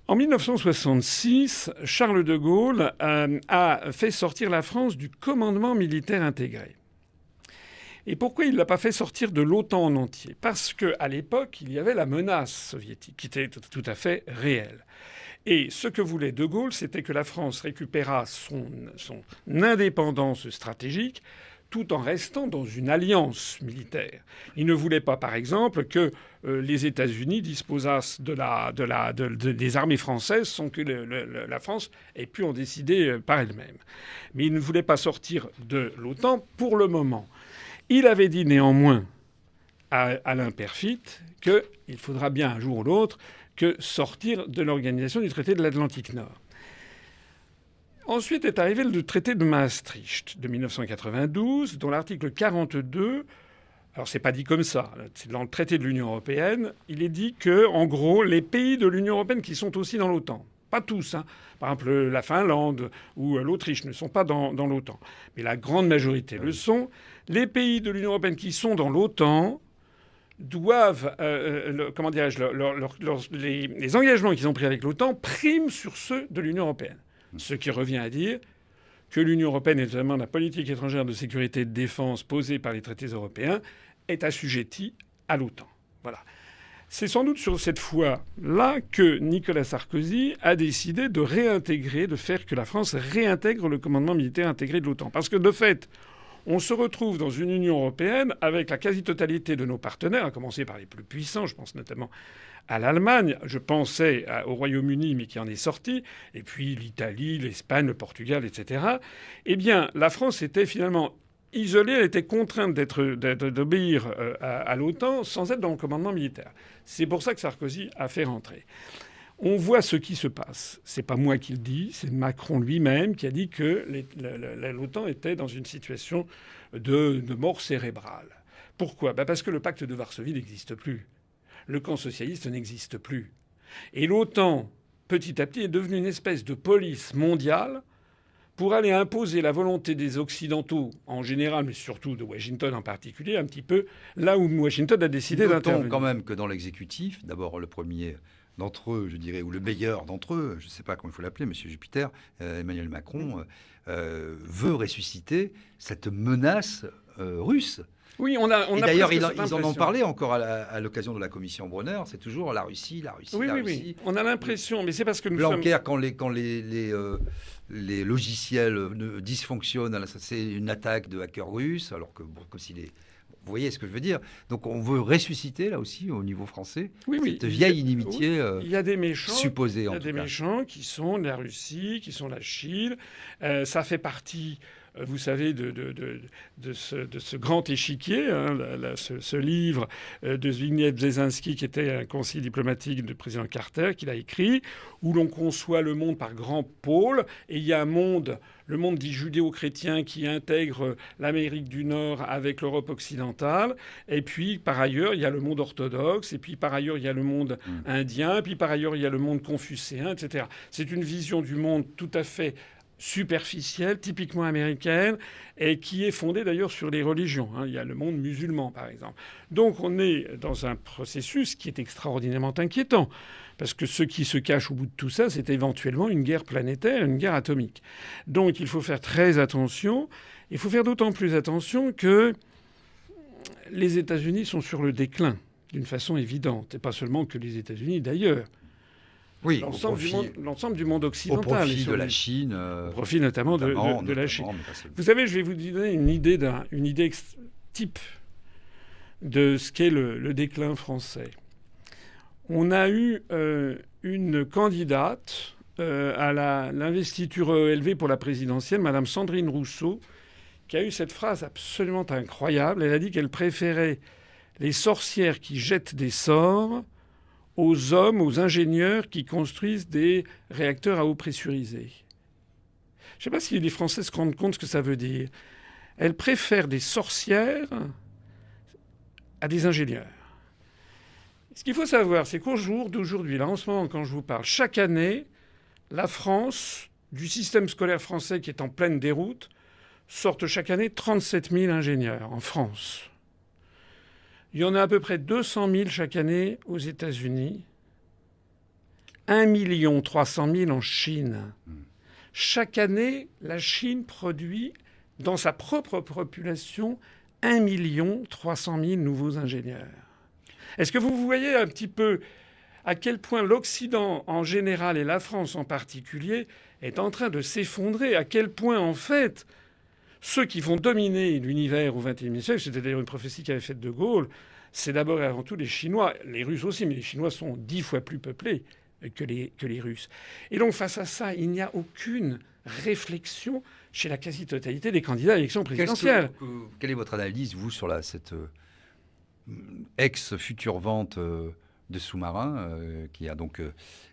En 1966, Charles de Gaulle a fait sortir la France du commandement militaire intégré. Et pourquoi il ne l'a pas fait sortir de l'OTAN en entier ? Parce qu'à l'époque, il y avait la menace soviétique qui était tout à fait réelle. Et ce que voulait De Gaulle, c'était que la France récupérât son indépendance stratégique tout en restant dans une alliance militaire. Il ne voulait pas, par exemple, que les États-Unis disposassent des armées françaises sans que la France ait pu en décider par elle-même. Mais il ne voulait pas sortir de l'OTAN pour le moment. Il avait dit néanmoins à Alain Peyrefitte qu'il faudra bien un jour ou l'autre que sortir de l'organisation du traité de l'Atlantique Nord. Ensuite est arrivé le traité de Maastricht de 1992, dont l'article 42, alors c'est pas dit comme ça, c'est dans le traité de l'Union européenne, il est dit que, en gros, les pays de l'Union européenne qui sont aussi dans l'OTAN, pas tous, hein, par exemple la Finlande ou l'Autriche ne sont pas dans l'OTAN, mais la grande majorité le sont, les pays de l'Union européenne qui sont dans l'OTAN doivent, les engagements qu'ils ont pris avec l'OTAN priment sur ceux de l'Union européenne. Ce qui revient à dire que l'Union européenne, et notamment la politique étrangère de sécurité et de défense posée par les traités européens, est assujettie à l'OTAN. Voilà. C'est sans doute sur cette fois-là que Nicolas Sarkozy a décidé de réintégrer, de faire que la France réintègre le commandement militaire intégré de l'OTAN. Parce que de fait, on se retrouve dans une Union européenne avec la quasi-totalité de nos partenaires, à commencer par les plus puissants, je pense notamment à l'Allemagne, je pensais au Royaume-Uni, mais qui en est sorti, et puis l'Italie, l'Espagne, le Portugal, etc. Eh bien, la France était finalement isolée, elle était contrainte d'obéir à l'OTAN sans être dans le commandement militaire. C'est pour ça que Sarkozy a fait rentrer. On voit ce qui se passe. C'est pas moi qui le dis, c'est Macron lui-même qui a dit que l'OTAN était dans une situation de mort cérébrale. Pourquoi ? Parce que le pacte de Varsovie n'existe plus. Le camp socialiste n'existe plus. Et l'OTAN, petit à petit, est devenue une espèce de police mondiale pour aller imposer la volonté des Occidentaux en général, mais surtout de Washington en particulier, un petit peu là où Washington a décidé d'intervenir.
Notons quand même que dans l'exécutif, d'abord le premier d'entre eux, je dirais, ou le meilleur d'entre eux, je ne sais pas comment il faut l'appeler, M. Jupiter, Emmanuel Macron, veut ressusciter cette menace russe.
Oui, on a
d'ailleurs, ils en ont parlé encore à l'occasion de la commission Bronner. C'est toujours la Russie, la Russie, la Russie.
Oui. On a l'impression, mais c'est parce que nous
Blanquer,
sommes...
quand les logiciels dysfonctionnent, c'est une attaque de hackers russes, alors que, bon, comme s'il est... Vous voyez ce que je veux dire ? Donc on veut ressusciter, là aussi, au niveau français, cette vieille inimitié
il y a des méchants,
supposée, en tout cas.
Il y a des méchants qui sont la Russie, qui sont la Chine. Ça fait partie... Vous savez, de ce grand échiquier, hein, ce livre de Zbigniew Brzezinski, qui était un conseiller diplomatique du président Carter, qu'il a écrit, où l'on conçoit le monde par grands pôles. Et il y a un monde, le monde dit judéo-chrétien, qui intègre l'Amérique du Nord avec l'Europe occidentale. Et puis, par ailleurs, il y a le monde orthodoxe. Et puis, par ailleurs, il y a le monde indien. Et puis, par ailleurs, il y a le monde confucéen, etc. C'est une vision du monde tout à fait superficielle, typiquement américaine, et qui est fondée d'ailleurs sur les religions. Il y a le monde musulman, par exemple. Donc on est dans un processus qui est extraordinairement inquiétant, parce que ce qui se cache au bout de tout ça, c'est éventuellement une guerre planétaire, une guerre atomique. Donc il faut faire très attention. Il faut faire d'autant plus attention que les États-Unis sont sur le déclin, d'une façon évidente, et pas seulement que les États-Unis d'ailleurs.
Oui,
l'ensemble du monde occidental.
Au profit de la Chine.
Au profit notamment de la Chine. Vous savez, je vais vous donner une idée type de ce qu'est le déclin français. On a eu une candidate à l'investiture élevée pour la présidentielle, Madame Sandrine Rousseau, qui a eu cette phrase absolument incroyable. Elle a dit qu'elle préférait les sorcières qui jettent des sorts aux hommes, aux ingénieurs qui construisent des réacteurs à eau pressurisée. Je ne sais pas si les Français se rendent compte ce que ça veut dire. Elle préfère des sorcières à des ingénieurs. Ce qu'il faut savoir, c'est qu'au jour d'aujourd'hui, là, en ce moment, quand je vous parle, chaque année, la France, du système scolaire français qui est en pleine déroute, sortent chaque année 37 000 ingénieurs en France. Il y en a à peu près 200 000 chaque année aux États-Unis, 1 300 000 en Chine. Chaque année, la Chine produit, dans sa propre population, 1 300 000 nouveaux ingénieurs. Est-ce que vous voyez un petit peu à quel point l'Occident en général et la France en particulier est en train de s'effondrer, à quel point, en fait, ceux qui vont dominer l'univers au XXIe siècle, c'était d'ailleurs une prophétie qu'avait faite De Gaulle, c'est d'abord et avant tout les Chinois, les Russes aussi, mais les Chinois sont 10 fois plus peuplés que les Russes. Et donc face à ça, il n'y a aucune réflexion chez la quasi-totalité des candidats à l'élection présidentielle.
Quelle est votre analyse, vous, sur cette ex-future vente de sous-marins qui a donc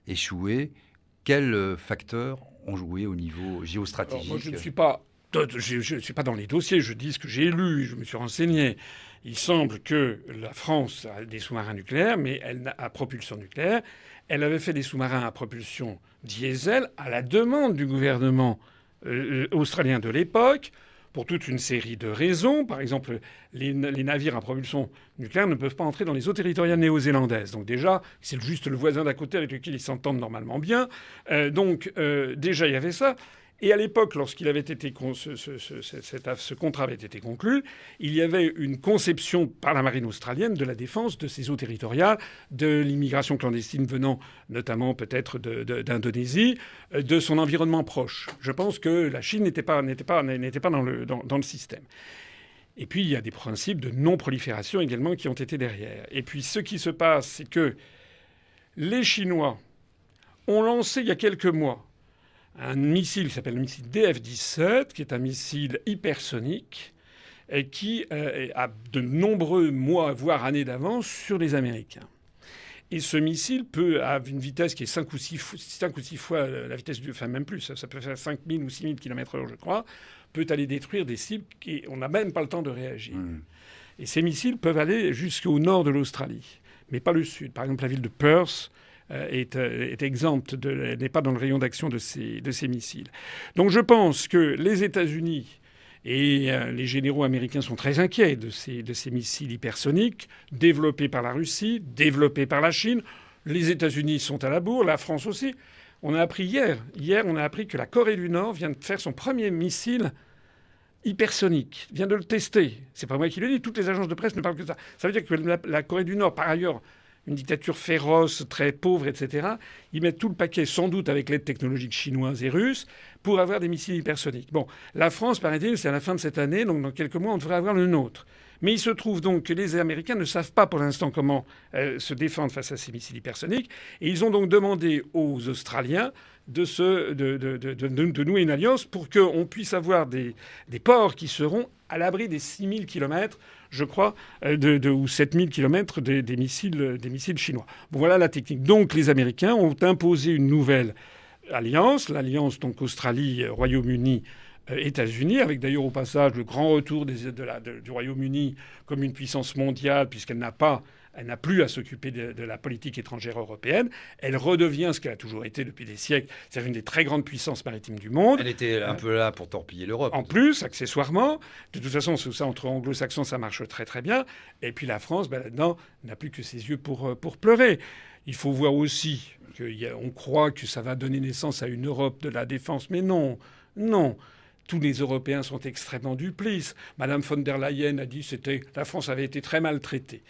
échoué. Quels facteurs ont joué au niveau géostratégique?
Alors, moi, je ne suis pas dans les dossiers, je dis ce que j'ai lu, je me suis renseigné. Il semble que la France a des sous-marins nucléaires, mais elle n'a à propulsion nucléaire. Elle avait fait des sous-marins à propulsion diesel à la demande du gouvernement australien de l'époque, pour toute une série de raisons. Par exemple, les navires à propulsion nucléaire ne peuvent pas entrer dans les eaux territoriales néo-zélandaises. Donc déjà, c'est juste le voisin d'à côté avec lequel ils s'entendent normalement bien. Déjà, il y avait ça. Et à l'époque, lorsqu'il avait été ce contrat avait été conclu, il y avait une conception par la marine australienne de la défense de ces eaux territoriales, de l'immigration clandestine venant notamment peut-être d'Indonésie, de son environnement proche. Je pense que la Chine n'était pas dans le système. Et puis il y a des principes de non-prolifération également qui ont été derrière. Et puis ce qui se passe, c'est que les Chinois ont lancé il y a quelques mois un missile qui s'appelle le missile DF-17, qui est un missile hypersonique et qui a de nombreux mois, voire années d'avance sur les Américains. Et ce missile peut avoir une vitesse qui est 5 ou 6 fois la vitesse du... Enfin, même plus, ça peut faire 5000 ou 6000 km/h, je crois, peut aller détruire des cibles qui... On n'a même pas le temps de réagir. Et ces missiles peuvent aller jusqu'au nord de l'Australie, mais pas le sud. Par exemple, la ville de Perth est exempte, n'est pas dans le rayon d'action de ces missiles. Donc je pense que les États-Unis et les généraux américains sont très inquiets de ces missiles hypersoniques développés par la Russie, développés par la Chine. Les États-Unis sont à la bourre, la France aussi. On a appris hier, on a appris que la Corée du Nord vient de faire son premier missile hypersonique, vient de le tester. C'est pas moi qui le dis, toutes les agences de presse ne parlent que ça. Ça veut dire que la Corée du Nord, par ailleurs, une dictature féroce, très pauvre, etc. Ils mettent tout le paquet, sans doute avec l'aide technologique chinoise et russe, pour avoir des missiles hypersoniques. Bon, la France, paraît-il, c'est à la fin de cette année, donc dans quelques mois, on devrait avoir le nôtre. Mais il se trouve donc que les Américains ne savent pas pour l'instant comment se défendre face à ces missiles hypersoniques. Et ils ont donc demandé aux Australiens de nouer une alliance pour qu'on puisse avoir des ports qui seront à l'abri des 6000 km, je crois, ou 7000 km des missiles chinois. Bon, voilà la technique. Donc les Américains ont imposé une nouvelle alliance, l'alliance donc Australie, Royaume-Uni, États-Unis, avec d'ailleurs au passage le grand retour du Royaume-Uni comme une puissance mondiale, puisqu'elle n'a plus à s'occuper de la politique étrangère européenne. Elle redevient ce qu'elle a toujours été depuis des siècles, c'est-à-dire une des très grandes puissances maritimes du monde.
Elle était un peu là pour torpiller l'Europe.
En plus, accessoirement, de toute façon, ça entre anglo-saxons, ça marche très très bien. Et puis la France, là-dedans, n'a plus que ses yeux pour pleurer. Il faut voir aussi qu'on croit que ça va donner naissance à une Europe de la défense, mais non. Tous les Européens sont extrêmement duplices. Madame von der Leyen a dit que la France avait été très maltraitée.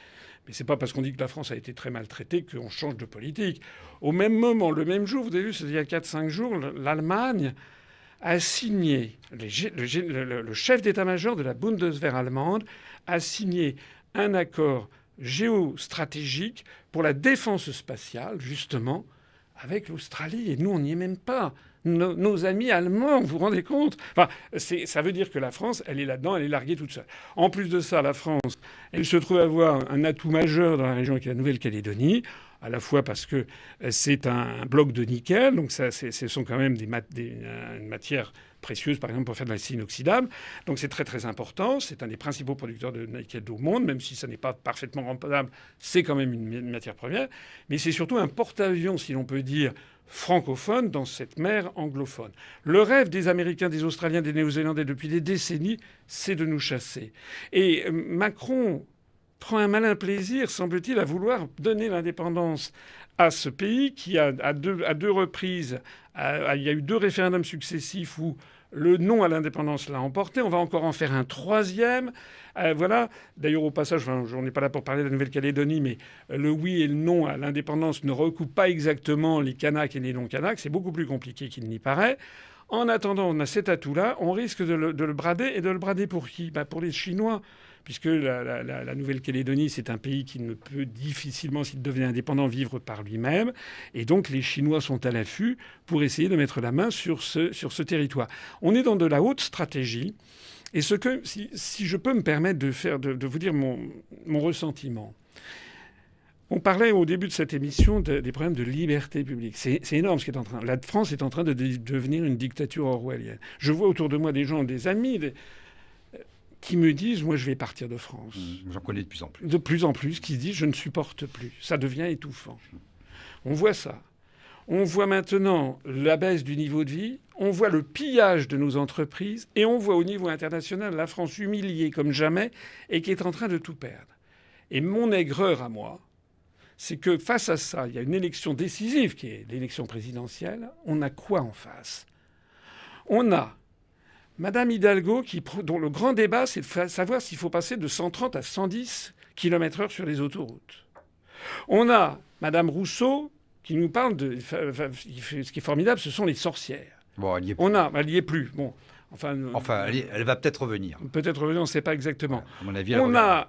Mais c'est pas parce qu'on dit que la France a été très maltraitée qu'on change de politique. Au même moment, le même jour, vous avez vu, c'est il y a 4-5 jours, l'Allemagne a signé, le chef d'état-major de la Bundeswehr allemande a signé un accord géostratégique pour la défense spatiale, justement, avec l'Australie. Et nous, on n'y est même pas. Nos amis allemands, vous vous rendez compte? Enfin, ça veut dire que la France, elle est là-dedans, elle est larguée toute seule. En plus de ça, la France, elle se trouve avoir un atout majeur dans la région qui est la Nouvelle-Calédonie, à la fois parce que c'est un bloc de nickel, donc ce sont quand même une matière précieuse, par exemple, pour faire de l'acier inoxydable. Donc c'est très très important. C'est un des principaux producteurs de nickel au monde, même si ça n'est pas parfaitement rentable, c'est quand même une matière première. Mais c'est surtout un porte-avions, si l'on peut dire, francophone dans cette mer anglophone. Le rêve des Américains, des Australiens, des Néo-Zélandais depuis des décennies, c'est de nous chasser. Et Macron prend un malin plaisir, semble-t-il, à vouloir donner l'indépendance à ce pays qui, à deux reprises, il y a eu 2 référendums successifs où le non à l'indépendance l'a emporté. On va encore en faire un 3e. Voilà. D'ailleurs, au passage, on n'est pas là pour parler de la Nouvelle-Calédonie, mais le oui et le non à l'indépendance ne recoupent pas exactement les Kanaks et les non-Kanaks. C'est beaucoup plus compliqué qu'il n'y paraît. En attendant, on a cet atout-là. On risque de le brader. Et de le brader pour qui? Pour les Chinois. Puisque la Nouvelle-Calédonie, c'est un pays qui ne peut difficilement, s'il devenait indépendant, vivre par lui-même. Et donc les Chinois sont à l'affût pour essayer de mettre la main sur ce territoire. On est dans de la haute stratégie. Et si je peux me permettre de vous dire mon ressentiment. On parlait au début de cette émission des problèmes de liberté publique. C'est énorme ce qui est en train. La France est en train de devenir une dictature orwellienne. Je vois autour de moi des gens, des amis, qui me disent, moi, je vais partir de France.
J'en connais de plus en plus.
De plus en plus, qui se disent, je ne supporte plus. Ça devient étouffant. On voit ça. On voit maintenant la baisse du niveau de vie. On voit le pillage de nos entreprises. Et on voit au niveau international la France humiliée comme jamais et qui est en train de tout perdre. Et mon aigreur à moi, c'est que face à ça, il y a une élection décisive qui est l'élection présidentielle. On a quoi en face? On a Madame Hidalgo dont le grand débat, c'est de savoir s'il faut passer de 130 à 110 km/h sur les autoroutes. On a Madame Rousseau qui nous parle de... Ce qui est formidable, ce sont les sorcières.
Bon, elle n'y est plus.
Elle n'y est plus. Bon. Enfin,
elle va peut-être revenir.
Peut-être revenir, on ne sait pas exactement.
À mon avis,
on a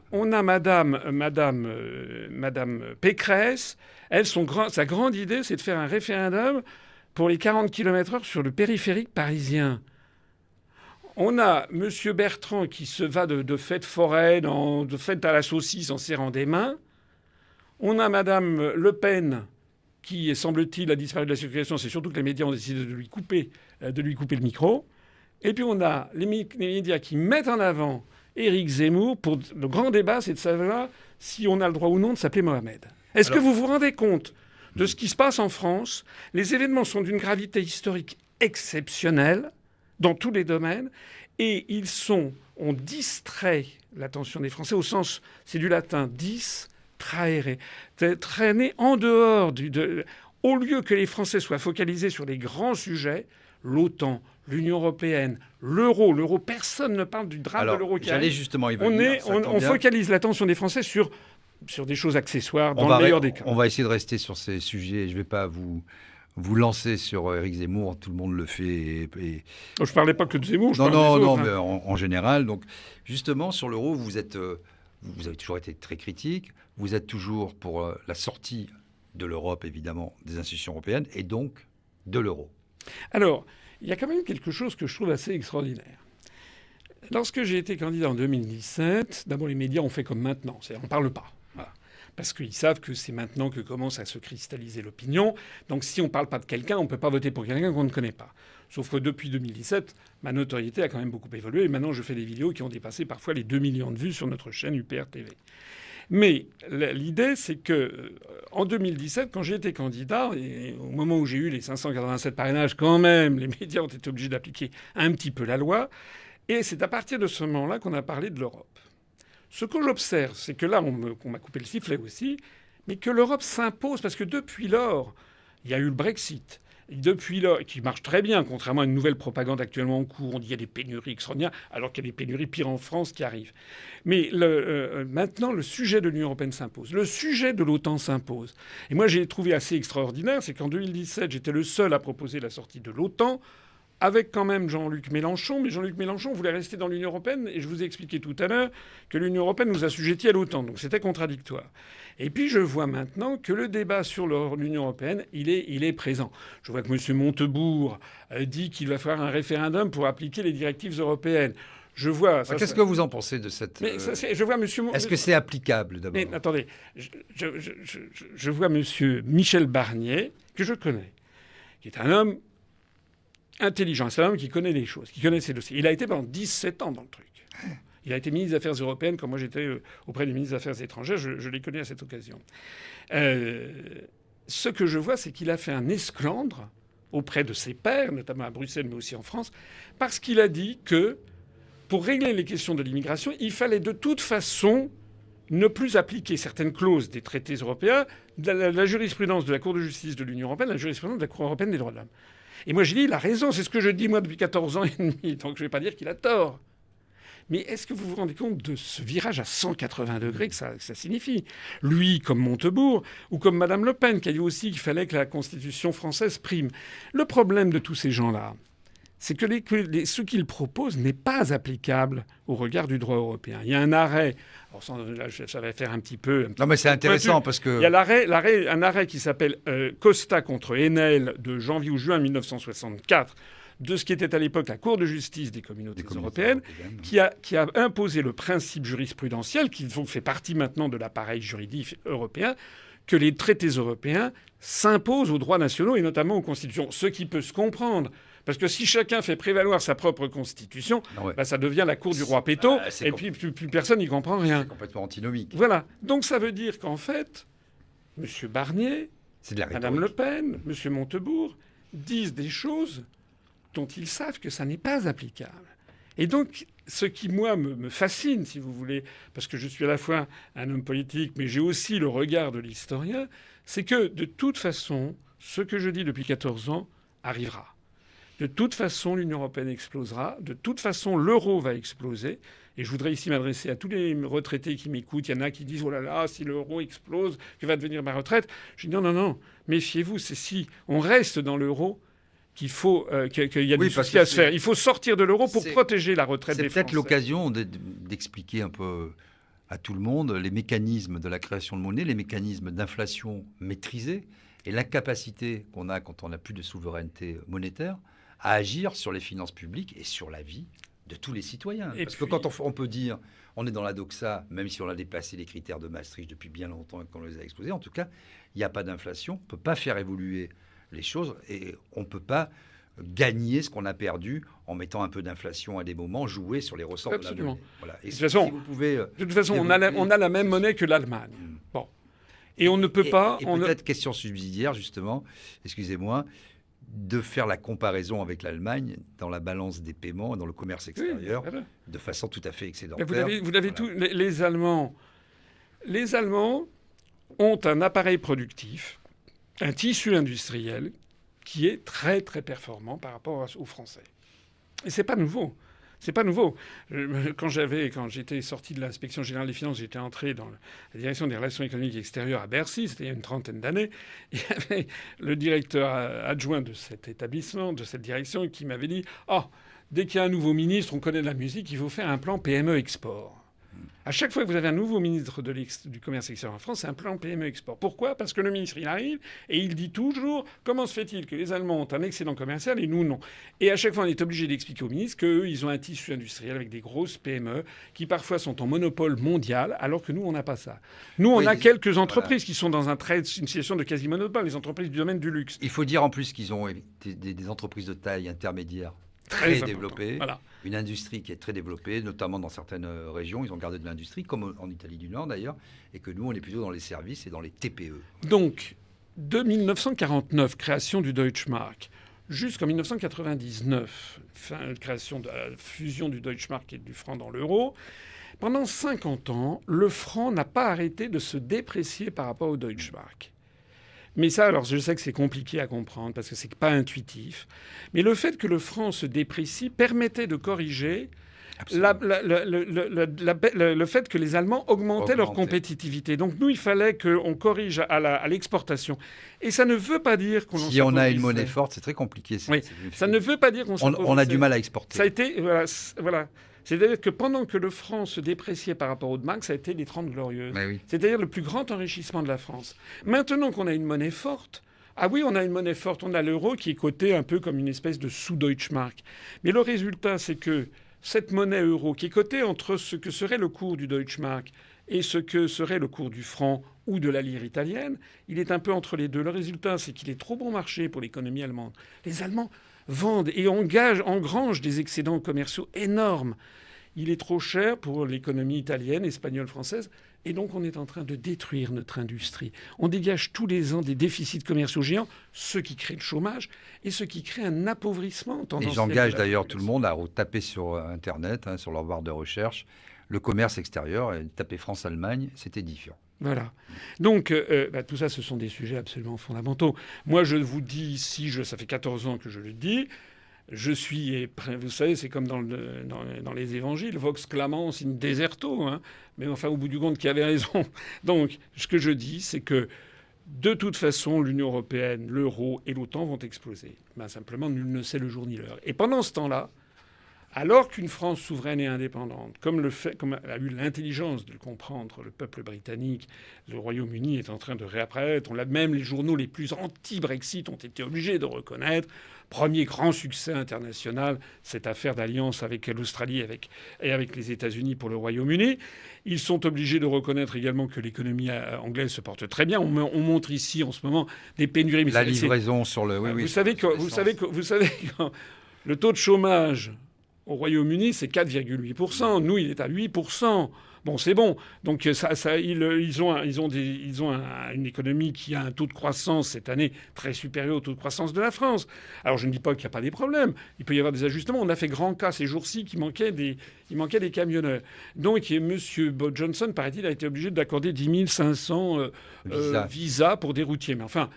Madame Pécresse. Elle, sa grande idée, c'est de faire un référendum pour les 40 km/h sur le périphérique parisien. On a M. Bertrand qui se va de fête foraine, de fête à la saucisse en serrant des mains. On a Mme Le Pen qui, semble-t-il, a disparu de la circulation. C'est surtout que les médias ont décidé de lui couper le micro. Et puis on a les médias qui mettent en avant Éric Zemmour. Pour le grand débat, c'est de savoir si on a le droit ou non de s'appeler Mohamed. Est-ce que vous vous rendez compte de ce qui se passe en France? Les événements sont d'une gravité historique exceptionnelle dans tous les domaines. Et on distrait l'attention des Français au sens, c'est du latin distraere, traîner en dehors au lieu que les Français soient focalisés sur les grands sujets, l'OTAN, l'Union européenne, l'euro, personne ne parle du drame de l'euro qui
j'allais justement y venir.
On focalise l'attention des Français sur des choses accessoires, dans le meilleur des cas.
On va essayer de rester sur ces sujets. Je ne vais pas vous lancer sur Éric Zemmour, tout le monde le fait. Je
ne parlais pas que de Zemmour,
mais en général. Donc, justement, sur l'euro, vous avez toujours été très critique. Vous êtes toujours pour la sortie de l'Europe, évidemment, des institutions européennes, et donc de l'euro.
Alors, il y a quand même quelque chose que je trouve assez extraordinaire. Lorsque j'ai été candidat en 2017, d'abord les médias ont fait comme maintenant, on ne parle pas. Voilà. Parce qu'ils savent que c'est maintenant que commence à se cristalliser l'opinion. Donc si on ne parle pas de quelqu'un, on ne peut pas voter pour quelqu'un qu'on ne connaît pas. Sauf que depuis 2017, ma notoriété a quand même beaucoup évolué. Et maintenant, je fais des vidéos qui ont dépassé parfois les 2 millions de vues sur notre chaîne UPR TV. Mais l'idée, c'est que en 2017, quand j'ai été candidat, et au moment où j'ai eu les 587 parrainages, quand même, les médias ont été obligés d'appliquer un petit peu la loi. Et c'est à partir de ce moment-là qu'on a parlé de l'Europe. Ce que j'observe, c'est que là, on m'a coupé le sifflet aussi, mais que l'Europe s'impose, parce que depuis lors, il y a eu le Brexit. Depuis là, qui marche très bien, contrairement à une nouvelle propagande actuellement en cours. On dit qu'il y a des pénuries extraordinaires, alors qu'il y a des pénuries pires en France qui arrivent. Mais maintenant, le sujet de l'Union européenne s'impose. Le sujet de l'OTAN s'impose. Et moi, j'ai trouvé assez extraordinaire, c'est qu'en 2017, j'étais le seul à proposer la sortie de l'OTAN, avec quand même Jean-Luc Mélenchon. Mais Jean-Luc Mélenchon voulait rester dans l'Union européenne. Et je vous ai expliqué tout à l'heure que l'Union européenne nous assujettit à l'OTAN. Donc c'était contradictoire. Et puis je vois maintenant que le débat sur l'Union européenne, il est présent. Je vois que M. Montebourg dit qu'il va faire un référendum pour appliquer les directives européennes. Je vois.
Qu'est-ce que vous en pensez de cette...
je vois monsieur...
Est-ce que c'est applicable d'abord?
Mais attendez, je vois M. Michel Barnier, que je connais, qui est un homme intelligent. C'est un homme qui connaît les choses, qui connaît ses dossiers. Il a été pendant 17 ans dans le truc. Il a été ministre des Affaires européennes quand moi j'étais auprès du ministre des Affaires étrangères. Je l'ai connu à cette occasion. Ce que je vois, c'est qu'il a fait un esclandre auprès de ses pairs, notamment à Bruxelles, mais aussi en France, parce qu'il a dit que pour régler les questions de l'immigration, il fallait de toute façon ne plus appliquer certaines clauses des traités européens, la jurisprudence de la Cour de justice de l'Union européenne, la jurisprudence de la Cour européenne des droits de l'homme. Et moi, j'ai dit, il a raison. C'est ce que je dis, moi, depuis 14 ans et demi. Donc, je ne vais pas dire qu'il a tort. Mais est-ce que vous vous rendez compte de ce virage à 180 degrés que ça signifie? Lui, comme Montebourg, ou comme Madame Le Pen, qui a dit aussi qu'il fallait que la Constitution française prime. Le problème de tous ces gens-là, c'est que ce qu'il propose n'est pas applicable au regard du droit européen. Il y a un arrêt. Alors là, ça va faire un petit peu.
Non, mais c'est intéressant parce que.
Il y a un arrêt qui s'appelle Costa contre Enel de janvier ou juin 1964, de ce qui était à l'époque la Cour de justice des communautés européennes, qui a imposé le principe jurisprudentiel, qui fait partie maintenant de l'appareil juridique européen, que les traités européens s'imposent aux droits nationaux et notamment aux constitutions. Ce qui peut se comprendre. Parce que si chacun fait prévaloir sa propre constitution, ça devient la cour du roi Péto, et puis plus personne n'y comprend rien.
C'est complètement antinomique.
Voilà. Donc ça veut dire qu'en fait, M. Barnier, Mme Le Pen, M. Montebourg disent des choses dont ils savent que ça n'est pas applicable. Et donc, ce qui, moi, me fascine, si vous voulez, parce que je suis à la fois un homme politique, mais j'ai aussi le regard de l'historien, c'est que, de toute façon, ce que je dis depuis 14 ans arrivera. De toute façon, l'Union européenne explosera. De toute façon, l'euro va exploser. Et je voudrais ici m'adresser à tous les retraités qui m'écoutent. Il y en a qui disent « Oh là là, si l'euro explose, que va devenir ma retraite ?» Je dis « Non, méfiez-vous. C'est si on reste dans l'euro qu'il faut qu'il y a des soucis à se faire. Il faut sortir de l'euro pour protéger la retraite des Français. »
C'est peut-être l'occasion d'expliquer un peu à tout le monde les mécanismes de la création de monnaie, les mécanismes d'inflation maîtrisés et l'incapacité qu'on a quand on n'a plus de souveraineté monétaire à agir sur les finances publiques et sur la vie de tous les citoyens. Parce que quand on peut dire on est dans la doxa, même si on a dépassé les critères de Maastricht depuis bien longtemps et qu'on les a explosés, en tout cas, il n'y a pas d'inflation, on ne peut pas faire évoluer les choses et on ne peut pas gagner ce qu'on a perdu en mettant un peu d'inflation à des moments, jouer sur les ressorts de la monnaie. Voilà. Et
de toute façon, on a la même monnaie que l'Allemagne. Bon. Et on ne peut pas...
Et peut-être question subsidiaire, justement, excusez-moi, de faire la comparaison avec l'Allemagne dans la balance des paiements et dans le commerce extérieur de façon tout à fait excédentaire.
Vous l'avez tout. Les Allemands ont un appareil productif, un tissu industriel qui est très très performant par rapport aux Français. Et c'est pas nouveau. C'est pas nouveau. Quand j'étais sorti de l'inspection générale des finances, j'étais entré dans la direction des relations économiques extérieures à Bercy, c'était il y a une trentaine d'années. Il y avait le directeur adjoint de cet établissement, de cette direction, qui m'avait dit « Oh, dès qu'il y a un nouveau ministre, on connaît de la musique, il faut faire un plan PME export. » À chaque fois que vous avez un nouveau ministre du commerce extérieur en France, c'est un plan PME export. Pourquoi ? Parce que le ministre, il arrive et il dit toujours comment se fait-il que les Allemands ont un excédent commercial et nous, non. Et à chaque fois, on est obligé d'expliquer aux ministres qu'eux, ils ont un tissu industriel avec des grosses PME qui parfois sont en monopole mondial, alors que nous, on n'a pas ça. Nous, on a quelques entreprises qui sont dans une situation de quasi-monopole, les entreprises du domaine du luxe.
Il faut dire en plus qu'ils ont des entreprises de taille intermédiaire très développées. Voilà. Une industrie qui est très développée, notamment dans certaines régions. Ils ont gardé de l'industrie, comme en Italie du Nord d'ailleurs, et que nous, on est plutôt dans les services et dans les TPE.
Donc, de 1949, création du Deutschmark, jusqu'en 1999, création de la fusion du Deutschmark et du franc dans l'euro, pendant 50 ans, le franc n'a pas arrêté de se déprécier par rapport au Deutschmark. Mais ça, alors je sais que c'est compliqué à comprendre parce que c'est pas intuitif. Mais le fait que le franc se déprécie permettait de corriger le fait que les Allemands augmentaient leur compétitivité. Donc nous, il fallait qu'on corrige à l'exportation. Et ça ne veut pas dire qu'on...
Si on a une monnaie forte, c'est très compliqué.
Ça ne veut pas dire qu'on...
On a du mal à exporter.
Ça a été... Voilà. C'est-à-dire que pendant que le franc se dépréciait par rapport au mark, ça a été les 30 Glorieuses.
Oui.
C'est-à-dire le plus grand enrichissement de la France. Maintenant qu'on a une monnaie forte, ah oui, on a une monnaie forte, on a l'euro qui est coté un peu comme une espèce de sous-Deutschmark. Mais le résultat, c'est que cette monnaie euro qui est cotée entre ce que serait le cours du Deutschmark et ce que serait le cours du franc ou de la lire italienne, il est un peu entre les deux. Le résultat, c'est qu'il est trop bon marché pour l'économie allemande. Les Allemands vendent et engrangent des excédents commerciaux énormes. Il est trop cher pour l'économie italienne, espagnole, française. Et donc, on est en train de détruire notre industrie. On dégage tous les ans des déficits commerciaux géants, ce qui crée le chômage et ce qui crée un appauvrissement tendanciel.
Et j'engage d'ailleurs tout le monde à taper sur Internet, sur leur barre de recherche, le commerce extérieur, et taper France-Allemagne, c'est édifiant.
Voilà. Donc, tout ça, ce sont des sujets absolument fondamentaux. Moi, je vous dis ici, ça fait 14 ans que je le dis, je suis, vous savez, c'est comme dans les évangiles, vox clamans in deserto, hein, mais enfin, au bout du compte, qui avait raison. Donc, ce que je dis, c'est que De toute façon, l'Union européenne, l'euro et l'OTAN vont exploser. Simplement, nul ne sait le jour ni l'heure. Et pendant ce temps-là, alors qu'une France souveraine et indépendante, comme a eu l'intelligence de le comprendre le peuple britannique, le Royaume-Uni est en train de réapparaître. Même les journaux les plus anti-Brexit ont été obligés de reconnaître. Premier grand succès international, cette affaire d'alliance avec l'Australie et avec les États-Unis pour le Royaume-Uni. Ils sont obligés de reconnaître également que l'économie anglaise se porte très bien. On montre ici en ce moment des pénuries. Mais
la livraison sur le... Oui,
vous savez que le taux de chômage au Royaume-Uni, c'est 4,8%. Nous, il est à 8%. Bon, c'est bon. Donc, ils ont une économie qui a un taux de croissance cette année très supérieur au taux de croissance de la France. Alors, je ne dis pas qu'il n'y a pas des problèmes. Il peut y avoir des ajustements. On a fait grand cas ces jours-ci qu'il manquait des camionneurs. Donc, M. Johnson, paraît-il, a été obligé d'accorder 10 500 visas pour des routiers. Mais enfin...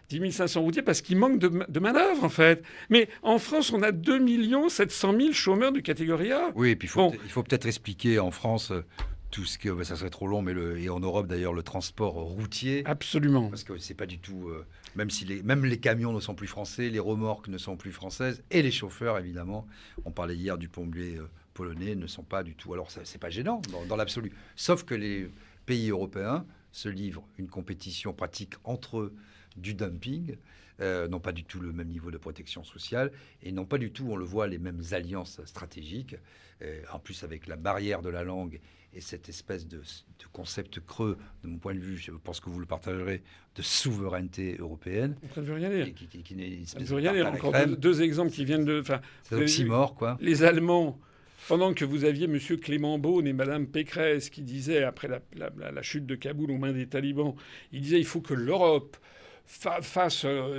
10 500 routiers parce qu'il manque de manœuvre, en fait. Mais en France, on a 2 700 000 chômeurs de catégorie A.
Oui, et puis il faut peut-être expliquer en France tout ce que... ça serait trop long, mais et en Europe, d'ailleurs, le transport routier.
Absolument.
Parce que c'est pas du tout... même les camions ne sont plus français, les remorques ne sont plus françaises, et les chauffeurs, évidemment. On parlait hier du plombier polonais, ne sont pas du tout... Alors, c'est pas gênant, dans l'absolu. Sauf que les pays européens se livrent une compétition pratique entre eux du dumping, n'ont pas du tout le même niveau de protection sociale et n'ont pas du tout, on le voit, les mêmes alliances stratégiques. En plus, avec la barrière de la langue et cette espèce de concept creux, de mon point de vue, je pense que vous le partagerez, de souveraineté européenne.
Ça ne veut rien dire.
Ça
ne veut rien dire. Encore deux exemples qui viennent de...
C'est oxymore, quoi.
Les Allemands... Pendant que vous aviez M. Clément Beaune et Mme Pécresse qui disaient, après la chute de Kaboul aux mains des talibans, ils disaient il faut que l'Europe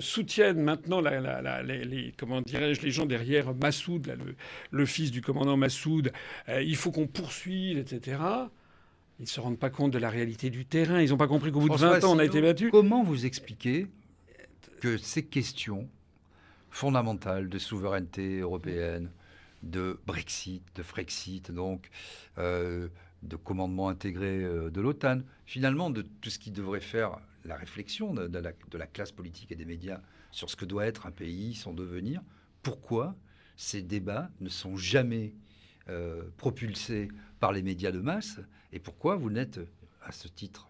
soutienne maintenant les gens derrière Massoud, le fils du commandant Massoud. Il faut qu'on poursuive, etc. Ils ne se rendent pas compte de la réalité du terrain. Ils n'ont pas compris qu'au bout de 20 ans, on a été battus.
Comment vous expliquez que ces questions fondamentales de souveraineté européenne, de Brexit, de Frexit, donc de commandement intégré de l'OTAN, finalement de tout ce qui devrait faire la réflexion de la classe politique et des médias sur ce que doit être un pays, son devenir, pourquoi ces débats ne sont jamais propulsés par les médias de masse et pourquoi vous n'êtes, à ce titre,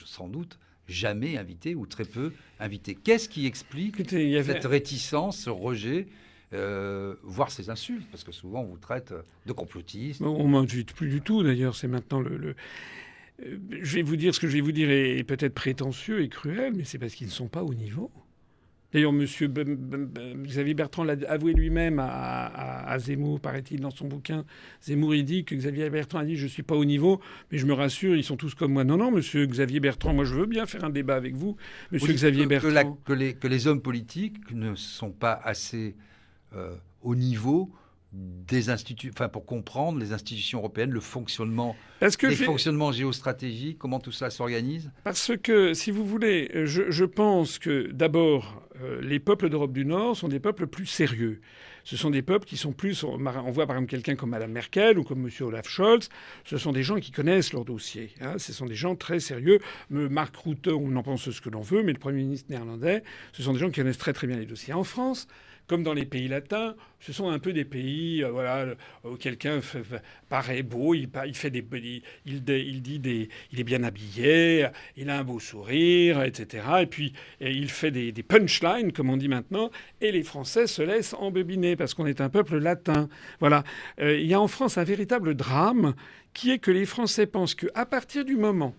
sans doute, jamais invité ou très peu invité. Qu'est-ce qui explique cette réticence, ce rejet, voire ces insultes? Parce que souvent, on vous traite de complotiste.
On ne m'invite plus du tout, d'ailleurs. C'est maintenant je vais vous dire ce que je vais vous dire est peut-être prétentieux et cruel, mais c'est parce qu'ils ne sont pas au niveau. D'ailleurs, M. Xavier Bertrand l'a avoué lui-même à Zemmour, paraît-il, dans son bouquin. Zemmour, il dit que Xavier Bertrand a dit « Je ne suis pas au niveau, mais je me rassure, ils sont tous comme moi ». Non, monsieur Xavier Bertrand, moi je veux bien faire un débat avec vous. Monsieur Xavier Bertrand...
Que les hommes politiques ne sont pas assez au niveau des instituts, pour comprendre les institutions européennes, le fonctionnement, fonctionnements géostratégiques, comment tout ça s'organise.
Parce que, si vous voulez, je pense que d'abord, les peuples d'Europe du Nord sont des peuples plus sérieux. Ce sont des peuples qui sont plus... On voit par exemple quelqu'un comme Mme Merkel ou comme M. Olaf Scholz. Ce sont des gens qui connaissent leur dossier. Ce sont des gens très sérieux. Mark Rutte, on en pense ce que l'on veut, mais le Premier ministre néerlandais, ce sont des gens qui connaissent très très bien les dossiers. En France, comme dans les pays latins, ce sont un peu des pays où quelqu'un paraît beau, il est bien habillé, il a un beau sourire, etc. Et puis il fait des punchlines, comme on dit maintenant, et les Français se laissent embobiner parce qu'on est un peuple latin. Voilà. Il y a en France un véritable drame qui est que les Français pensent qu'à partir du moment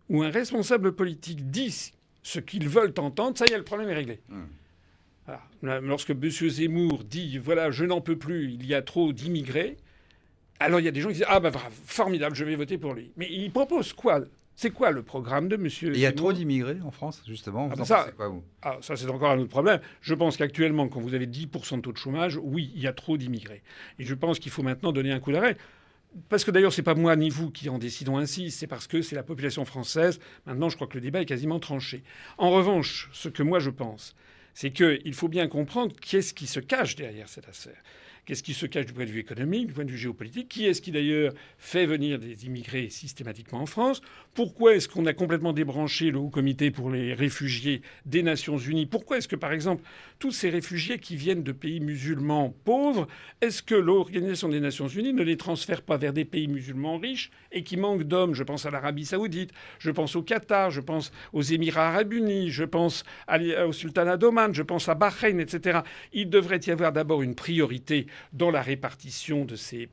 où un responsable politique dit ce qu'ils veulent entendre, ça y est, le problème est réglé. Voilà. Lorsque M. Zemmour dit « Voilà, je n'en peux plus, il y a trop d'immigrés », alors il y a des gens qui disent « Ah ben bravo, formidable, je vais voter pour lui ». Mais il propose quoi? C'est quoi le programme de M. Zemmour?
Il y a trop d'immigrés en France, justement.
Ça, c'est encore un autre problème. Je pense qu'actuellement, quand vous avez 10% de taux de chômage, oui, il y a trop d'immigrés. Et je pense qu'il faut maintenant donner un coup d'arrêt. Parce que d'ailleurs, c'est pas moi ni vous qui en décidons ainsi, c'est parce que c'est la population française. Maintenant, je crois que le débat est quasiment tranché. En revanche, ce que moi je pense, c'est qu'il faut bien comprendre qu'est-ce qui se cache derrière cette affaire. Qu'est-ce qui se cache du point de vue économique, du point de vue géopolitique? Qui est-ce qui d'ailleurs fait venir des immigrés systématiquement en France? Pourquoi est-ce qu'on a complètement débranché le Haut Comité pour les réfugiés des Nations Unies? Pourquoi est-ce que, par exemple, tous ces réfugiés qui viennent de pays musulmans pauvres, est-ce que l'Organisation des Nations Unies ne les transfère pas vers des pays musulmans riches et qui manquent d'hommes? Je pense à l'Arabie Saoudite, je pense au Qatar, je pense aux Émirats Arabes Unis, je pense au Sultanat d'Oman, je pense à Bahreïn, etc. Il devrait y avoir d'abord une priorité dans la répartition de ces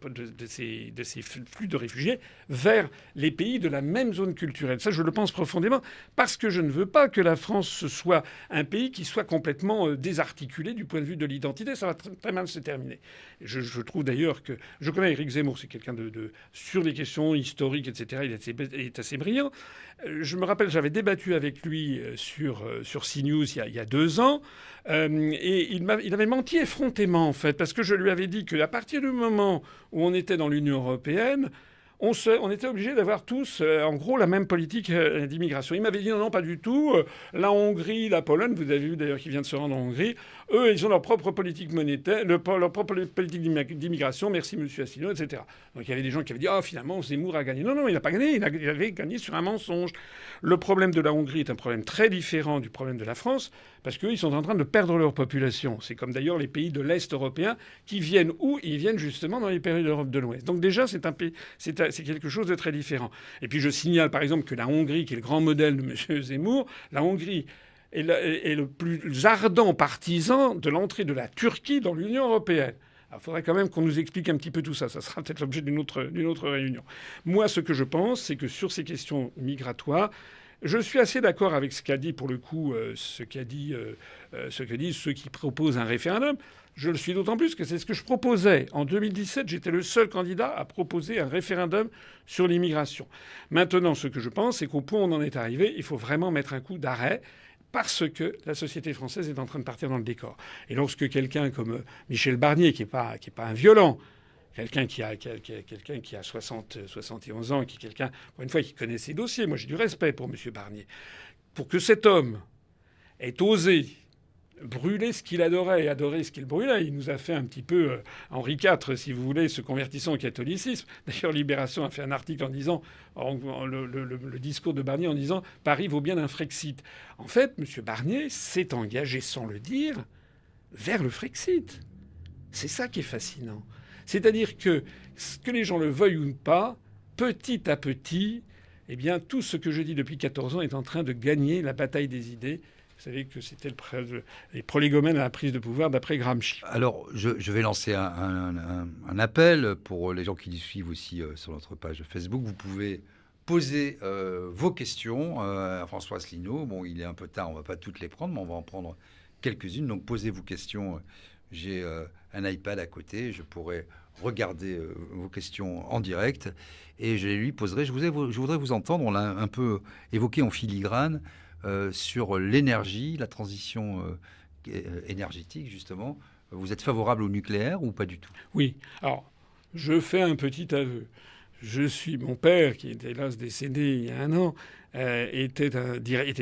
flux de réfugiés vers les pays de la même zone culturelle. Ça, je le pense profondément, parce que je ne veux pas que la France soit un pays qui soit complètement désarticulé du point de vue de l'identité. Ça va très mal se terminer. Je trouve d'ailleurs que... Je connais Éric Zemmour, c'est quelqu'un sur les questions historiques, etc. Il est assez brillant. Je me rappelle, j'avais débattu avec lui sur CNews il y a 2 ans. Et il avait menti effrontément, en fait, parce que je lui avais dit qu'à partir du moment où on était dans l'Union européenne, on était obligés d'avoir tous, en gros, la même politique d'immigration. Il m'avait dit non, pas du tout. La Hongrie, la Pologne, vous avez vu d'ailleurs qu'ils viennent de se rendre en Hongrie, eux, ils ont leur propre politique monétaire, leur propre politique d'immigration, merci monsieur Asselineau, etc. Donc il y avait des gens qui avaient dit finalement, Zemmour a gagné. Non, il n'a pas gagné, il avait gagné sur un mensonge. Le problème de la Hongrie est un problème très différent du problème de la France, parce qu'eux, ils sont en train de perdre leur population. C'est comme d'ailleurs les pays de l'Est européen qui viennent où? Ils viennent justement dans les pays d'Europe de l'Ouest. Donc déjà, c'est quelque chose de très différent. Et puis je signale par exemple que la Hongrie, qui est le grand modèle de M. Zemmour, la Hongrie est le plus ardent partisan de l'entrée de la Turquie dans l'Union européenne. Il faudrait quand même qu'on nous explique un petit peu tout ça. Ça sera peut-être l'objet d'une autre réunion. Moi, ce que je pense, c'est que sur ces questions migratoires, je suis assez d'accord avec ce qu'a dit, pour le coup, ce que disent ceux qui proposent un référendum. Je le suis d'autant plus que c'est ce que je proposais. En 2017, j'étais le seul candidat à proposer un référendum sur l'immigration. Maintenant, ce que je pense, c'est qu'au point où on en est arrivé, il faut vraiment mettre un coup d'arrêt, parce que la société française est en train de partir dans le décor. Et lorsque quelqu'un comme Michel Barnier, qui est pas un violent, quelqu'un qui a 71 ans, qui est quelqu'un, pour une fois, qui connaît ses dossiers, moi j'ai du respect pour M. Barnier, pour que cet homme ait osé brûler ce qu'il adorait et adorer ce qu'il brûlait. Il nous a fait un petit peu Henri IV, si vous voulez, se convertissant au catholicisme. D'ailleurs, Libération a fait un article en disant, le discours de Barnier en disant « Paris vaut bien un Frexit ». En fait, M. Barnier s'est engagé, sans le dire, vers le Frexit. C'est ça qui est fascinant. C'est-à-dire que les gens le veuillent ou pas, petit à petit, eh bien, tout ce que je dis depuis 14 ans est en train de gagner la bataille des idées. Vous savez que c'était les prolégomènes à la prise de pouvoir d'après Gramsci.
Alors, je vais lancer un appel pour les gens qui nous suivent aussi sur notre page Facebook. Vous pouvez poser vos questions à François Asselineau. Bon, il est un peu tard, on ne va pas toutes les prendre, mais on va en prendre quelques-unes. Donc, posez vos questions. J'ai un iPad à côté. Je pourrai regarder vos questions en direct et je les lui poserai. Je voudrais vous entendre. On l'a un peu évoqué en filigrane. Sur l'énergie, la transition énergétique, justement. Vous êtes favorable au nucléaire ou pas du tout?
Oui. Alors, je fais un petit aveu. Mon père, qui est hélas décédé il y a 1 an, était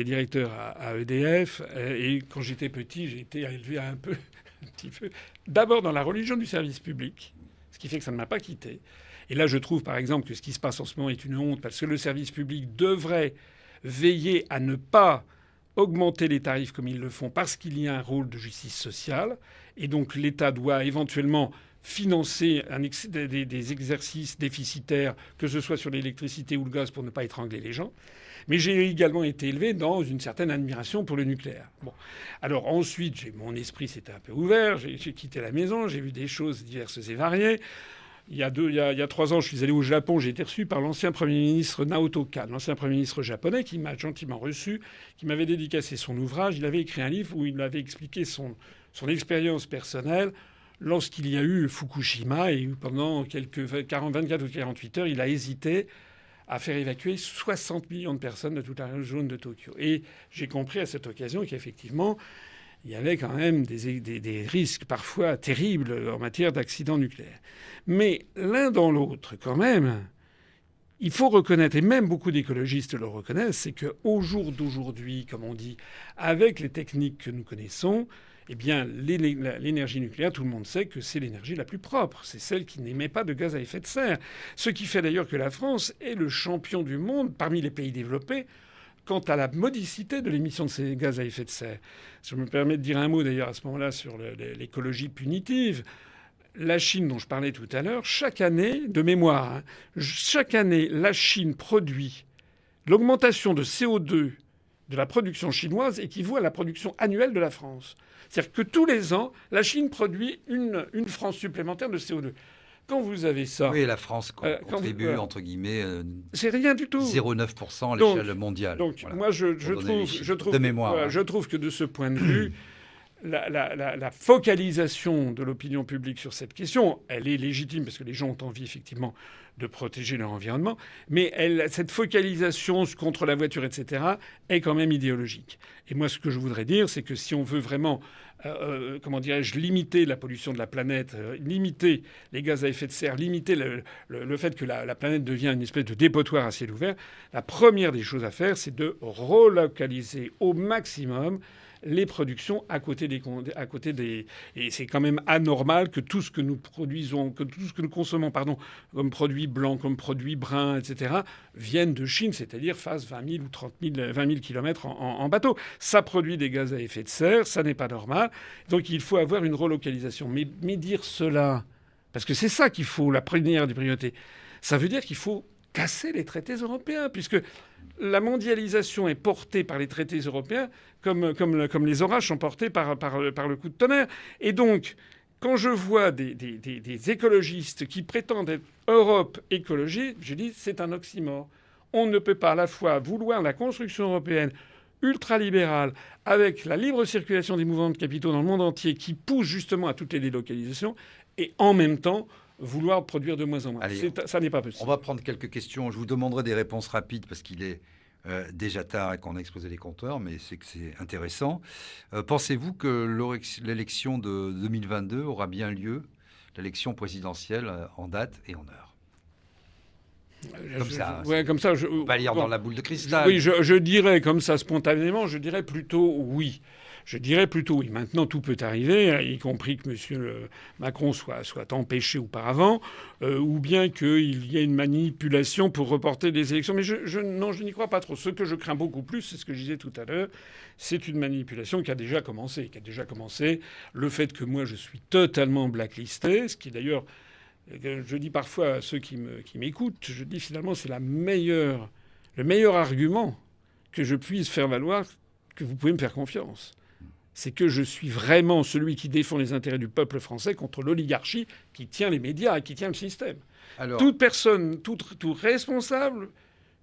directeur à EDF. Et quand j'étais petit, j'ai été élevé un petit peu, d'abord dans la religion du service public, ce qui fait que ça ne m'a pas quitté. Et là, je trouve, par exemple, que ce qui se passe en ce moment est une honte, parce que le service public devrait veiller à ne pas augmenter les tarifs comme ils le font parce qu'il y a un rôle de justice sociale. Et donc l'État doit éventuellement financer des exercices déficitaires, que ce soit sur l'électricité ou le gaz, pour ne pas étrangler les gens. Mais j'ai également été élevé dans une certaine admiration pour le nucléaire. Bon. Alors ensuite, mon esprit s'était un peu ouvert, j'ai quitté la maison, j'ai vu des choses diverses et variées. Il y a 3 ans, je suis allé au Japon. J'ai été reçu par l'ancien Premier ministre Naoto Kan, l'ancien Premier ministre japonais, qui m'a gentiment reçu, qui m'avait dédicacé son ouvrage. Il avait écrit un livre où il avait expliqué son expérience personnelle lorsqu'il y a eu Fukushima et pendant 24 ou 48 heures, il a hésité à faire évacuer 60 millions de personnes de toute la zone de Tokyo. Et j'ai compris à cette occasion qu'effectivement, il y avait quand même des risques parfois terribles en matière d'accidents nucléaires. Mais l'un dans l'autre, quand même, il faut reconnaître, et même beaucoup d'écologistes le reconnaissent, c'est qu'au jour d'aujourd'hui, comme on dit, avec les techniques que nous connaissons, eh bien, l'énergie nucléaire, tout le monde sait que c'est l'énergie la plus propre. C'est celle qui n'émet pas de gaz à effet de serre. Ce qui fait d'ailleurs que la France est le champion du monde parmi les pays développés quant à la modicité de l'émission de ces gaz à effet de serre. Je me permets de dire un mot d'ailleurs à ce moment-là sur l'écologie punitive. La Chine, dont je parlais tout à l'heure, chaque année, de mémoire, chaque année, la Chine produit l'augmentation de CO2 de la production chinoise équivaut à la production annuelle de la France. C'est-à-dire que tous les ans, la Chine produit une France supplémentaire de CO2. Quand vous avez ça...
Oui, la France contribue, entre guillemets,
c'est rien du tout.
0,9% à l'échelle mondiale.
Donc, voilà. Moi, je trouve que de ce point de vue, la focalisation de l'opinion publique sur cette question, elle est légitime parce que les gens ont envie, effectivement, de protéger leur environnement. Mais cette focalisation contre la voiture, etc., est quand même idéologique. Et moi, ce que je voudrais dire, c'est que si on veut vraiment... limiter la pollution de la planète, limiter les gaz à effet de serre, limiter le fait que la planète devient une espèce de dépotoir à ciel ouvert, la première des choses à faire, c'est de relocaliser au maximum les productions à côté des... Et c'est quand même anormal que tout ce que nous produisons, que tout ce que nous consommons, comme produits blancs, comme produits bruns, etc., viennent de Chine, c'est-à-dire fassent 20 000 ou 20 000 kilomètres en bateau. Ça produit des gaz à effet de serre, ça n'est pas normal. Donc il faut avoir une relocalisation. Mais dire cela, parce que c'est ça qu'il faut, la première des priorités, ça veut dire qu'il faut casser les traités européens, puisque la mondialisation est portée par les traités européens comme les orages sont portés par le coup de tonnerre. Et donc, quand je vois des écologistes qui prétendent être Europe écologie, je dis c'est un oxymore. On ne peut pas à la fois vouloir la construction européenne ultralibérale avec la libre circulation des mouvements de capitaux dans le monde entier qui pousse justement à toutes les délocalisations et en même temps vouloir produire de moins en moins.
Allez,
ça n'est pas possible.
On va prendre quelques questions. Je vous demanderai des réponses rapides parce qu'il est déjà tard et qu'on a explosé les compteurs, mais c'est que c'est intéressant. Pensez-vous que l'élection de 2022 aura bien lieu, l'élection présidentielle en date et en heure? Comme ça. On va lire dans la boule de cristal.
Oui, je dirais comme ça spontanément, je dirais plutôt oui. Maintenant, tout peut arriver, y compris que M. Macron soit empêché auparavant, ou bien qu'il y ait une manipulation pour reporter des élections. Mais je n'y crois pas trop. Ce que je crains beaucoup plus, c'est ce que je disais tout à l'heure, c'est une manipulation qui a déjà commencé. Le fait que moi, je suis totalement blacklisté, ce qui d'ailleurs, je dis parfois à ceux qui m'écoutent, je dis finalement c'est le meilleur argument que je puisse faire valoir, que vous pouvez me faire confiance. C'est que je suis vraiment celui qui défend les intérêts du peuple français contre l'oligarchie qui tient les médias et qui tient le système. Alors... Toute personne, tout responsable,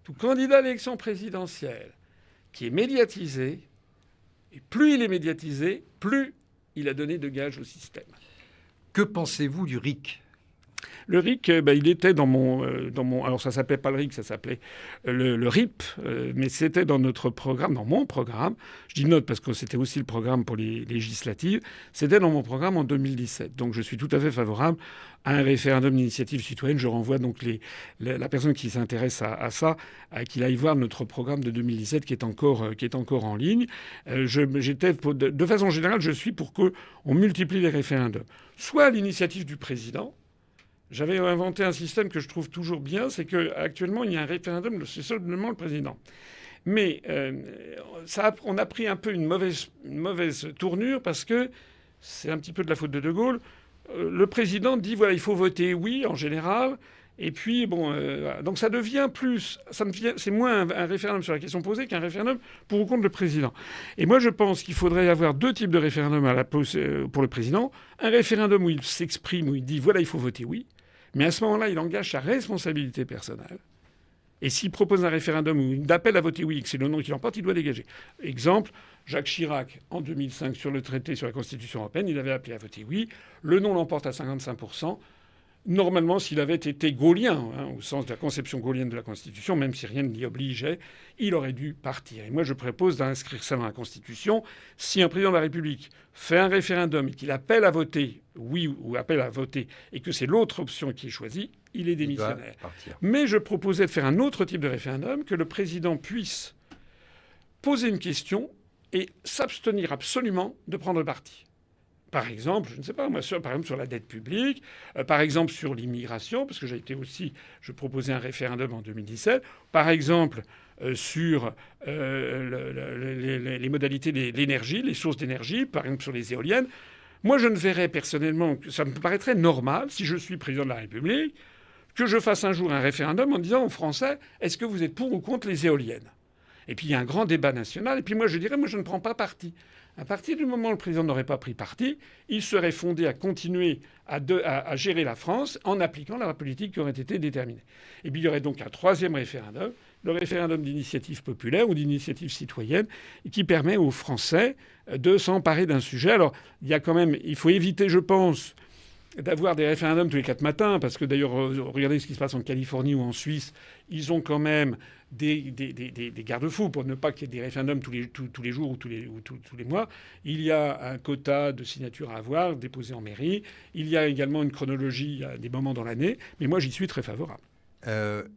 tout candidat à l'élection présidentielle qui est médiatisé, et plus il est médiatisé, plus il a donné de gages au système.
Que pensez-vous du RIC ?
Le RIC, il était dans mon... Alors, ça s'appelait pas le RIC, ça s'appelait le RIP, mais c'était dans notre programme, dans mon programme. Je dis notre parce que c'était aussi le programme pour les législatives. C'était dans mon programme en 2017. Donc, je suis tout à fait favorable à un référendum d'initiative citoyenne. Je renvoie donc la personne qui s'intéresse à ça, qu'il aille voir notre programme de 2017 qui est encore en ligne. De façon générale, je suis pour qu'on multiplie les référendums. Soit à l'initiative du président. J'avais inventé un système que je trouve toujours bien, c'est qu'actuellement, il y a un référendum, c'est seulement le président. Mais on a pris un peu une mauvaise tournure parce que c'est un petit peu de la faute de Gaulle. Le président dit, voilà, il faut voter oui en général. Et puis, donc ça devient plus... c'est moins un référendum sur la question posée qu'un référendum pour ou contre le président. Et moi, je pense qu'il faudrait avoir deux types de référendums pour le président. Un référendum où il s'exprime, où il dit, voilà, il faut voter oui. Mais à ce moment-là, il engage sa responsabilité personnelle. Et s'il propose un référendum où il appelle à voter oui et que c'est le non qui l'emporte, il doit dégager. Exemple, Jacques Chirac, en 2005, sur le traité sur la Constitution européenne, il avait appelé à voter oui. Le non l'emporte à 55%. Normalement, s'il avait été gaullien, au sens de la conception gaulienne de la Constitution, même si rien ne l'y obligeait, il aurait dû partir. Et moi, je propose d'inscrire ça dans la Constitution. Si un président de la République fait un référendum et qu'il appelle à voter oui ou appelle à voter et que c'est l'autre option qui est choisie, il est démissionnaire. Mais je proposais de faire un autre type de référendum, que le président puisse poser une question et s'abstenir absolument de prendre parti. Par exemple, je ne sais pas, moi, par exemple sur la dette publique, par exemple sur l'immigration, parce que je proposais un référendum en 2017, par exemple sur les modalités de l'énergie, les sources d'énergie, par exemple sur les éoliennes. Moi, je ne verrais personnellement, ça me paraîtrait normal, si je suis président de la République, que je fasse un jour un référendum en disant aux Français, est-ce que vous êtes pour ou contre les éoliennes ? Et puis il y a un grand débat national. Et puis moi, je dirais, moi, je ne prends pas parti. À partir du moment où le président n'aurait pas pris parti, il serait fondé à continuer à gérer la France en appliquant la politique qui aurait été déterminée. Et puis il y aurait donc un troisième référendum, le référendum d'initiative populaire ou d'initiative citoyenne, qui permet aux Français de s'emparer d'un sujet. Alors il faut éviter, je pense, d'avoir des référendums tous les 4 matins, parce que d'ailleurs, regardez ce qui se passe en Californie ou en Suisse, ils ont quand même des garde-fous pour ne pas qu'il y ait des référendums tous les jours ou tous les mois. Il y a un quota de signatures à avoir déposé en mairie. Il y a également une chronologie à des moments dans l'année. Mais moi, j'y suis très favorable.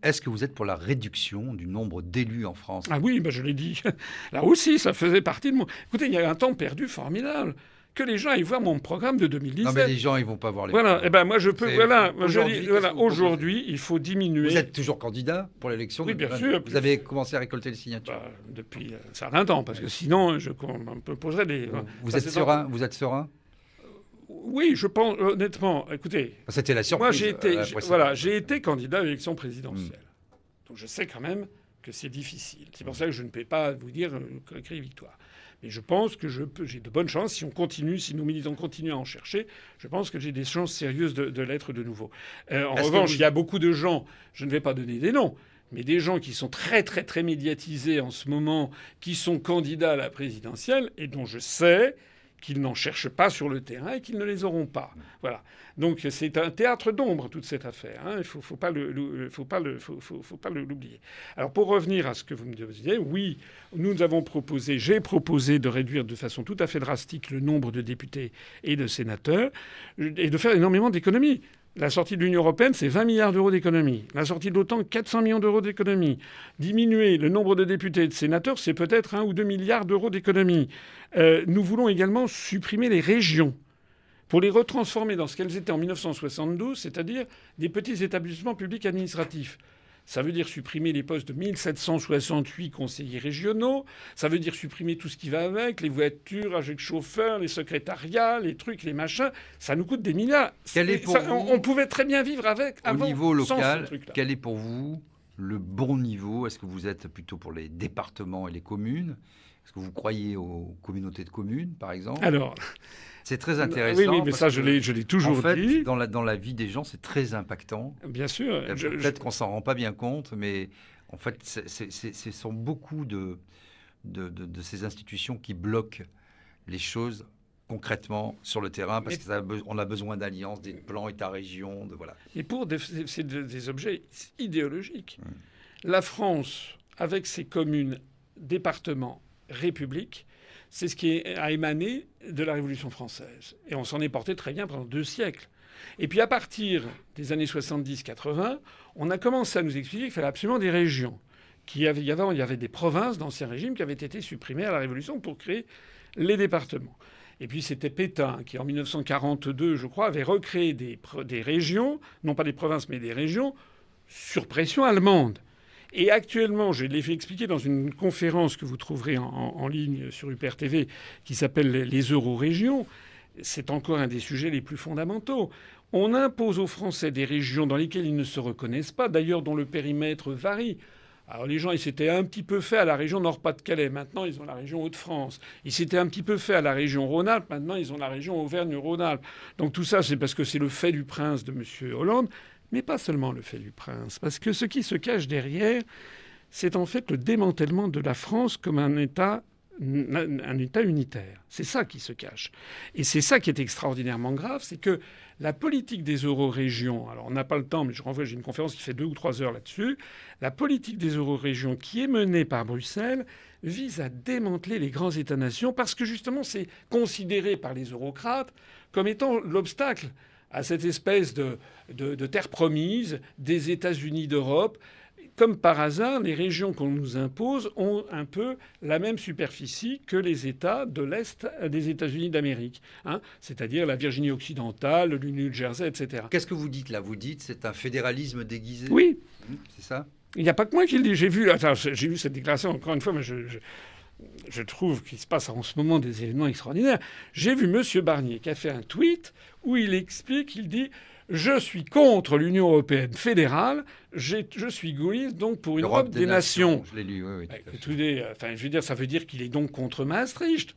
Est-ce que vous êtes pour la réduction du nombre d'élus en France ?
Ah oui, je l'ai dit. Là aussi, ça faisait partie de mon... Écoutez, il y a un temps perdu formidable. Que les gens aillent voir mon programme de 2017.
Non, mais les gens, ils vont pas voir les...
Voilà, moi je peux... Aujourd'hui, il faut diminuer...
Vous êtes toujours candidat pour l'élection ?
Oui, bien sûr.
Vous avez commencé à récolter les signatures ?
Depuis un certain temps, parce que sinon, on me poserait des...
Vous êtes serein ? Vous êtes serein ?
Oui, je pense, honnêtement, écoutez...
C'était la surprise.
Moi, j'ai été candidat à l'élection présidentielle. Donc je sais quand même que c'est difficile. C'est pour ça que je ne peux pas vous dire écrire victoire. Mais je pense que j'ai de bonnes chances, si nos militants continuent à en chercher, je pense que j'ai des chances sérieuses de l'être de nouveau. En revanche, il y a beaucoup de gens, je ne vais pas donner des noms, mais des gens qui sont très très très médiatisés en ce moment, qui sont candidats à la présidentielle et dont je sais qu'ils n'en cherchent pas sur le terrain et qu'ils ne les auront pas. Voilà. Donc c'est un théâtre d'ombre, toute cette affaire. Hein. Il faut pas l'oublier. Alors pour revenir à ce que vous me disiez, oui, j'ai proposé de réduire de façon tout à fait drastique le nombre de députés et de sénateurs et de faire énormément d'économies. La sortie de l'Union européenne, c'est 20 milliards d'euros d'économies. La sortie de l'OTAN, 400 millions d'euros d'économies. Diminuer le nombre de députés et de sénateurs, c'est peut-être 1 ou 2 milliards d'euros d'économies. Nous voulons également supprimer les régions pour les retransformer dans ce qu'elles étaient en 1972, c'est-à-dire des petits établissements publics administratifs. Ça veut dire supprimer les postes de 1768 conseillers régionaux. Ça veut dire supprimer tout ce qui va avec, les voitures avec chauffeur, les secrétariats, les trucs, les machins. Ça nous coûte des milliards. On pouvait très bien vivre avec avant.
Au niveau local,
sans ce truc-là.
quel est pour vous le bon niveau ? Est-ce que vous êtes plutôt pour les départements et les communes ? Est-ce que vous croyez aux communautés de communes, par exemple ?
Alors...
C'est très intéressant.
Oui, mais ça, je l'ai toujours dit.
Dans la vie des gens, c'est très impactant.
Bien sûr.
Peut-être qu'on s'en rend pas bien compte, mais en fait, ce sont beaucoup de ces institutions qui bloquent les choses concrètement sur le terrain, parce qu'on a besoin d'alliances, des plans État-région, voilà.
Et pour c'est des objets idéologiques. La France, avec ses communes, départements, républiques, c'est ce qui a émané de la Révolution française. Et on s'en est porté très bien pendant 2 siècles. Et puis à partir des années 70-80, on a commencé à nous expliquer qu'il fallait absolument des régions. Il y avait des provinces d'Ancien Régime qui avaient été supprimées à la Révolution pour créer les départements. Et puis c'était Pétain qui, en 1942, je crois, avait recréé des régions, non pas des provinces, mais des régions, sur pression allemande. Et actuellement, je l'ai fait expliquer dans une conférence que vous trouverez en ligne sur UPR TV qui s'appelle les eurorégions. C'est encore un des sujets les plus fondamentaux. On impose aux Français des régions dans lesquelles ils ne se reconnaissent pas, d'ailleurs dont le périmètre varie. Alors les gens, ils s'étaient un petit peu fait à la région Nord-Pas-de-Calais. Maintenant, ils ont la région Hauts-de-France. Ils s'étaient un petit peu fait à la région Rhône-Alpes. Maintenant, ils ont la région Auvergne-Rhône-Alpes. Donc tout ça, c'est parce que c'est le fait du prince de M. Hollande. Mais pas seulement le fait du prince, parce que ce qui se cache derrière, c'est en fait le démantèlement de la France comme un État unitaire. C'est ça qui se cache. Et c'est ça qui est extraordinairement grave, c'est que la politique des eurorégions, alors on n'a pas le temps, mais j'ai une conférence qui fait 2 ou 3 heures là-dessus, la politique des eurorégions qui est menée par Bruxelles vise à démanteler les grands États-nations parce que justement c'est considéré par les eurocrates comme étant l'obstacle à cette espèce de terre promise des États-Unis d'Europe comme par hasard, les régions qu'on nous impose ont un peu la même superficie que les États de l'Est des États-Unis d'Amérique. Hein, c'est-à-dire la Virginie occidentale, le New Jersey, etc.
Qu'est-ce que vous dites là? Vous dites c'est un fédéralisme déguisé?
Oui.
C'est ça?
Il n'y a pas que moi qui le dis. J'ai vu cette déclaration, encore une fois, mais je trouve qu'il se passe en ce moment des événements extraordinaires. J'ai vu M. Barnier qui a fait un tweet où il explique, il dit « Je suis contre l'Union européenne fédérale, je suis gaulliste donc pour une Europe des nations. »
Je l'ai lu, oui.
Je veux dire, ça veut dire qu'il est donc contre Maastricht.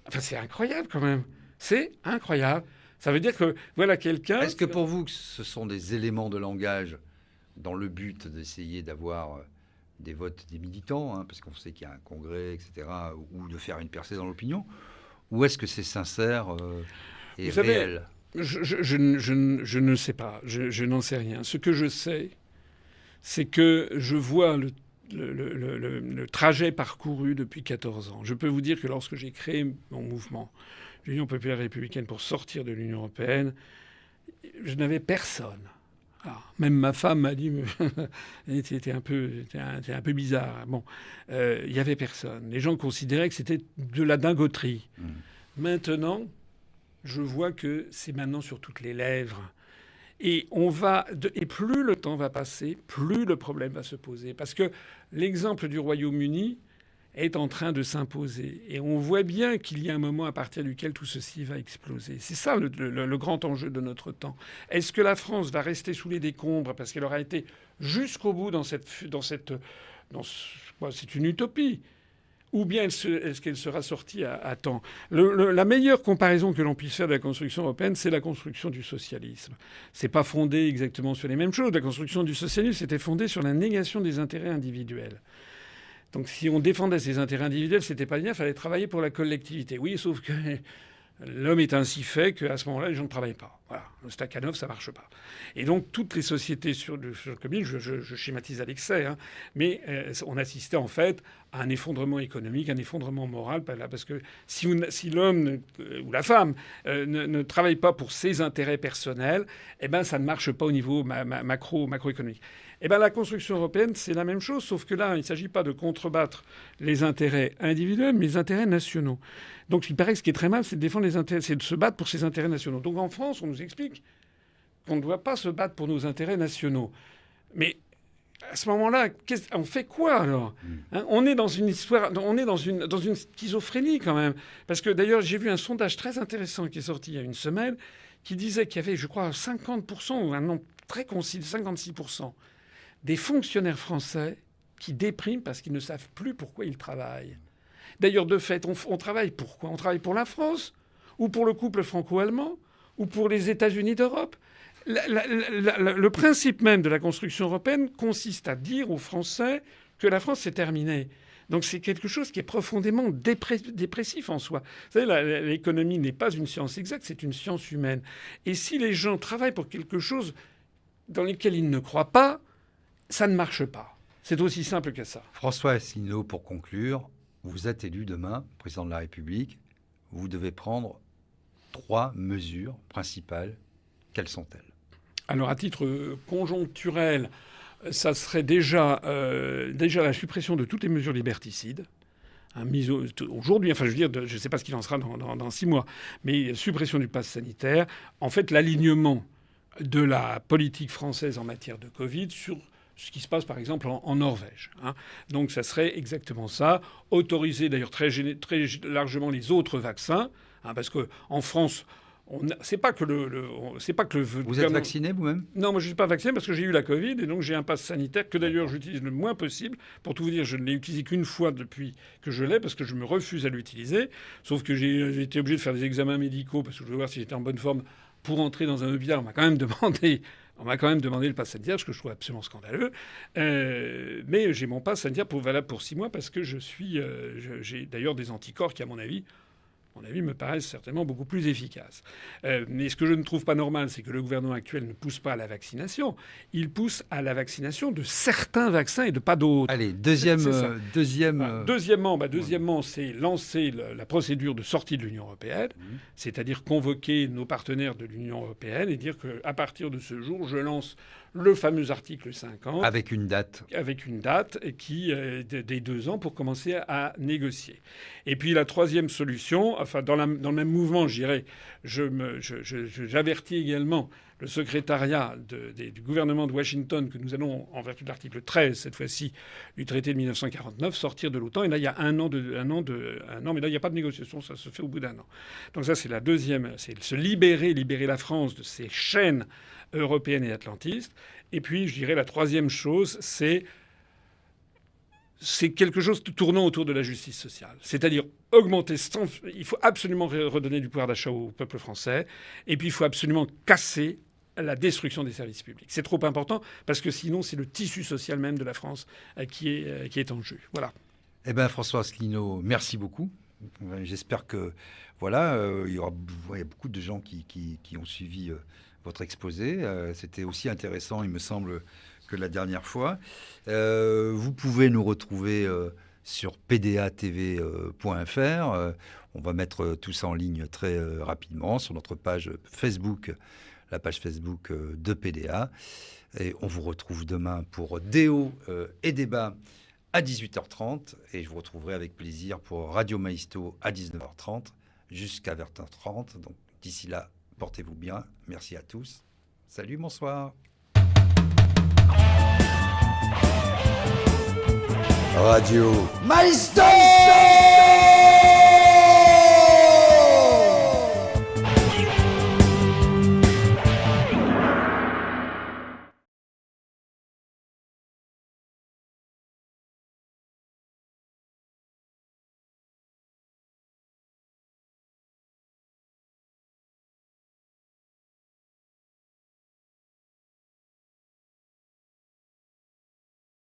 Enfin, c'est incroyable quand même. C'est incroyable. Ça veut dire que voilà quelqu'un...
Est-ce que pour vous, ce sont des éléments de langage dans le but d'essayer d'avoir des votes des militants, hein, parce qu'on sait qu'il y a un congrès, etc., ou de faire une percée dans l'opinion, ou est-ce que c'est sincère et réel?
Je ne sais pas, je n'en sais rien. Ce que je sais, c'est que je vois le trajet parcouru depuis 14 ans. Je peux vous dire que lorsque j'ai créé mon mouvement, l'Union populaire républicaine, pour sortir de l'Union européenne, je n'avais personne. Alors, même ma femme m'a dit t'es un peu bizarre. Bon, il n'y avait personne. Les gens considéraient que c'était de la dingoterie. Maintenant, je vois que c'est maintenant sur toutes les lèvres. Et plus le temps va passer, plus le problème va se poser. Parce que l'exemple du Royaume-Uni est en train de s'imposer. Et on voit bien qu'il y a un moment à partir duquel tout ceci va exploser. C'est ça le grand enjeu de notre temps. Est-ce que la France va rester sous les décombres parce qu'elle aura été jusqu'au bout c'est une utopie? Ou bien est-ce qu'elle sera sortie à temps? La meilleure comparaison que l'on puisse faire de la construction européenne, c'est la construction du socialisme. C'est pas fondé exactement sur les mêmes choses. La construction du socialisme était fondée sur la négation des intérêts individuels. Donc si on défendait ses intérêts individuels, c'était pas bien, il fallait travailler pour la collectivité. Oui, sauf que l'homme est ainsi fait qu'à ce moment-là, les gens ne travaillent pas. Voilà. Le Stakhanov, ça marche pas. Et donc toutes les sociétés sur le commune, je schématise à l'excès, hein, mais on assistait en fait à un effondrement économique, un effondrement moral, parce que si l'homme ou la femme ne travaille pas pour ses intérêts personnels, eh ben ça ne marche pas au niveau macroéconomique. Eh bien, la construction européenne, c'est la même chose, sauf que là, il ne s'agit pas de contrebattre les intérêts individuels, mais les intérêts nationaux. Donc, il paraît que ce qui est très mal, c'est de défendre les intérêts, c'est de se battre pour ses intérêts nationaux. Donc, en France, on nous explique qu'on ne doit pas se battre pour nos intérêts nationaux. Mais à ce moment-là, on fait quoi alors? Hein, on est dans une histoire, on est dans une schizophrénie quand même. Parce que d'ailleurs, j'ai vu un sondage très intéressant qui est sorti il y a une semaine, qui disait qu'il y avait, je crois, 50% ou un nombre très considérable, 56%. Des fonctionnaires français qui dépriment parce qu'ils ne savent plus pourquoi ils travaillent. D'ailleurs, de fait, on travaille pour quoi? On travaille pour la France? Ou pour le couple franco-allemand? Ou pour les États-Unis d'Europe? Le principe même de la construction européenne consiste à dire aux Français que la France, c'est terminé. Donc c'est quelque chose qui est profondément dépressif en soi. Vous savez, l'économie n'est pas une science exacte, c'est une science humaine. Et si les gens travaillent pour quelque chose dans lequel ils ne croient pas, ça ne marche pas. C'est aussi simple que ça.
François Asselineau, pour conclure, vous êtes élu demain, président de la République. Vous devez prendre 3 mesures principales. Quelles sont-elles? Alors,
à titre conjoncturel, ça serait déjà la suppression de toutes les mesures liberticides. Aujourd'hui, enfin, je veux dire, je ne sais pas ce qu'il en sera dans 6 mois, mais suppression du pass sanitaire. En fait, l'alignement de la politique française en matière de Covid sur ce qui se passe, par exemple, en Norvège. Hein. Donc, ça serait exactement ça. Autoriser, d'ailleurs, très largement les autres vaccins, hein, parce qu'en France, c'est pas que
Vous êtes vacciné vous-même?
Non, moi je ne suis pas vacciné parce que j'ai eu la Covid et donc j'ai un pass sanitaire que d'ailleurs j'utilise le moins possible. Pour tout vous dire, je ne l'ai utilisé qu'une fois depuis que je l'ai parce que je me refuse à l'utiliser. Sauf que j'ai été obligé de faire des examens médicaux parce que je voulais voir si j'étais en bonne forme pour entrer dans un hôpital. On m'a quand même demandé le pass sanitaire, ce que je trouve absolument scandaleux. Mais j'ai mon pass sanitaire valable pour 6 mois parce que j'ai d'ailleurs des anticorps qui, à mon avis, à mon avis, me paraissent certainement beaucoup plus efficaces. Mais ce que je ne trouve pas normal, c'est que le gouvernement actuel ne pousse pas à la vaccination. Il pousse à la vaccination de certains vaccins et de pas d'autres.
Allez,
Deuxièmement, c'est lancer la procédure de sortie de l'Union européenne, c'est-à-dire convoquer nos partenaires de l'Union européenne et dire qu'à partir de ce jour, je lance le fameux article 50.
Avec une date.
Avec une date qui des 2 ans pour commencer à négocier. Et puis la troisième solution, enfin dans le même mouvement, je dirais, j'avertis également le secrétariat du gouvernement de Washington que nous allons, en vertu de l'article 13, cette fois-ci, du traité de 1949, sortir de l'OTAN. Et là, il y a un an, mais là, il n'y a pas de négociation, ça se fait au bout d'un an. Donc ça, c'est la deuxième, c'est se libérer la France de ces chaînes européennes et atlantistes. Et puis, je dirais, la troisième chose, c'est quelque chose de tournant autour de la justice sociale. C'est-à-dire augmenter... Il faut absolument redonner du pouvoir d'achat au peuple français. Et puis, il faut absolument casser la destruction des services publics. C'est trop important parce que sinon, c'est le tissu social même de la France qui est en jeu. Voilà.
Eh bien, François Asselineau, merci beaucoup. J'espère que, il y a beaucoup de gens qui ont suivi votre exposé. C'était aussi intéressant, il me semble, que la dernière fois. Vous pouvez nous retrouver sur pdatv.fr. On va mettre tout ça en ligne très rapidement sur notre page Facebook, la page Facebook de PDA. Et on vous retrouve demain pour Déo et débat à 18h30. Et je vous retrouverai avec plaisir pour Radio Maisto à 19h30 jusqu'à 20h30. Donc d'ici là, portez-vous bien. Merci à tous. Salut, bonsoir.
Radio Maisto.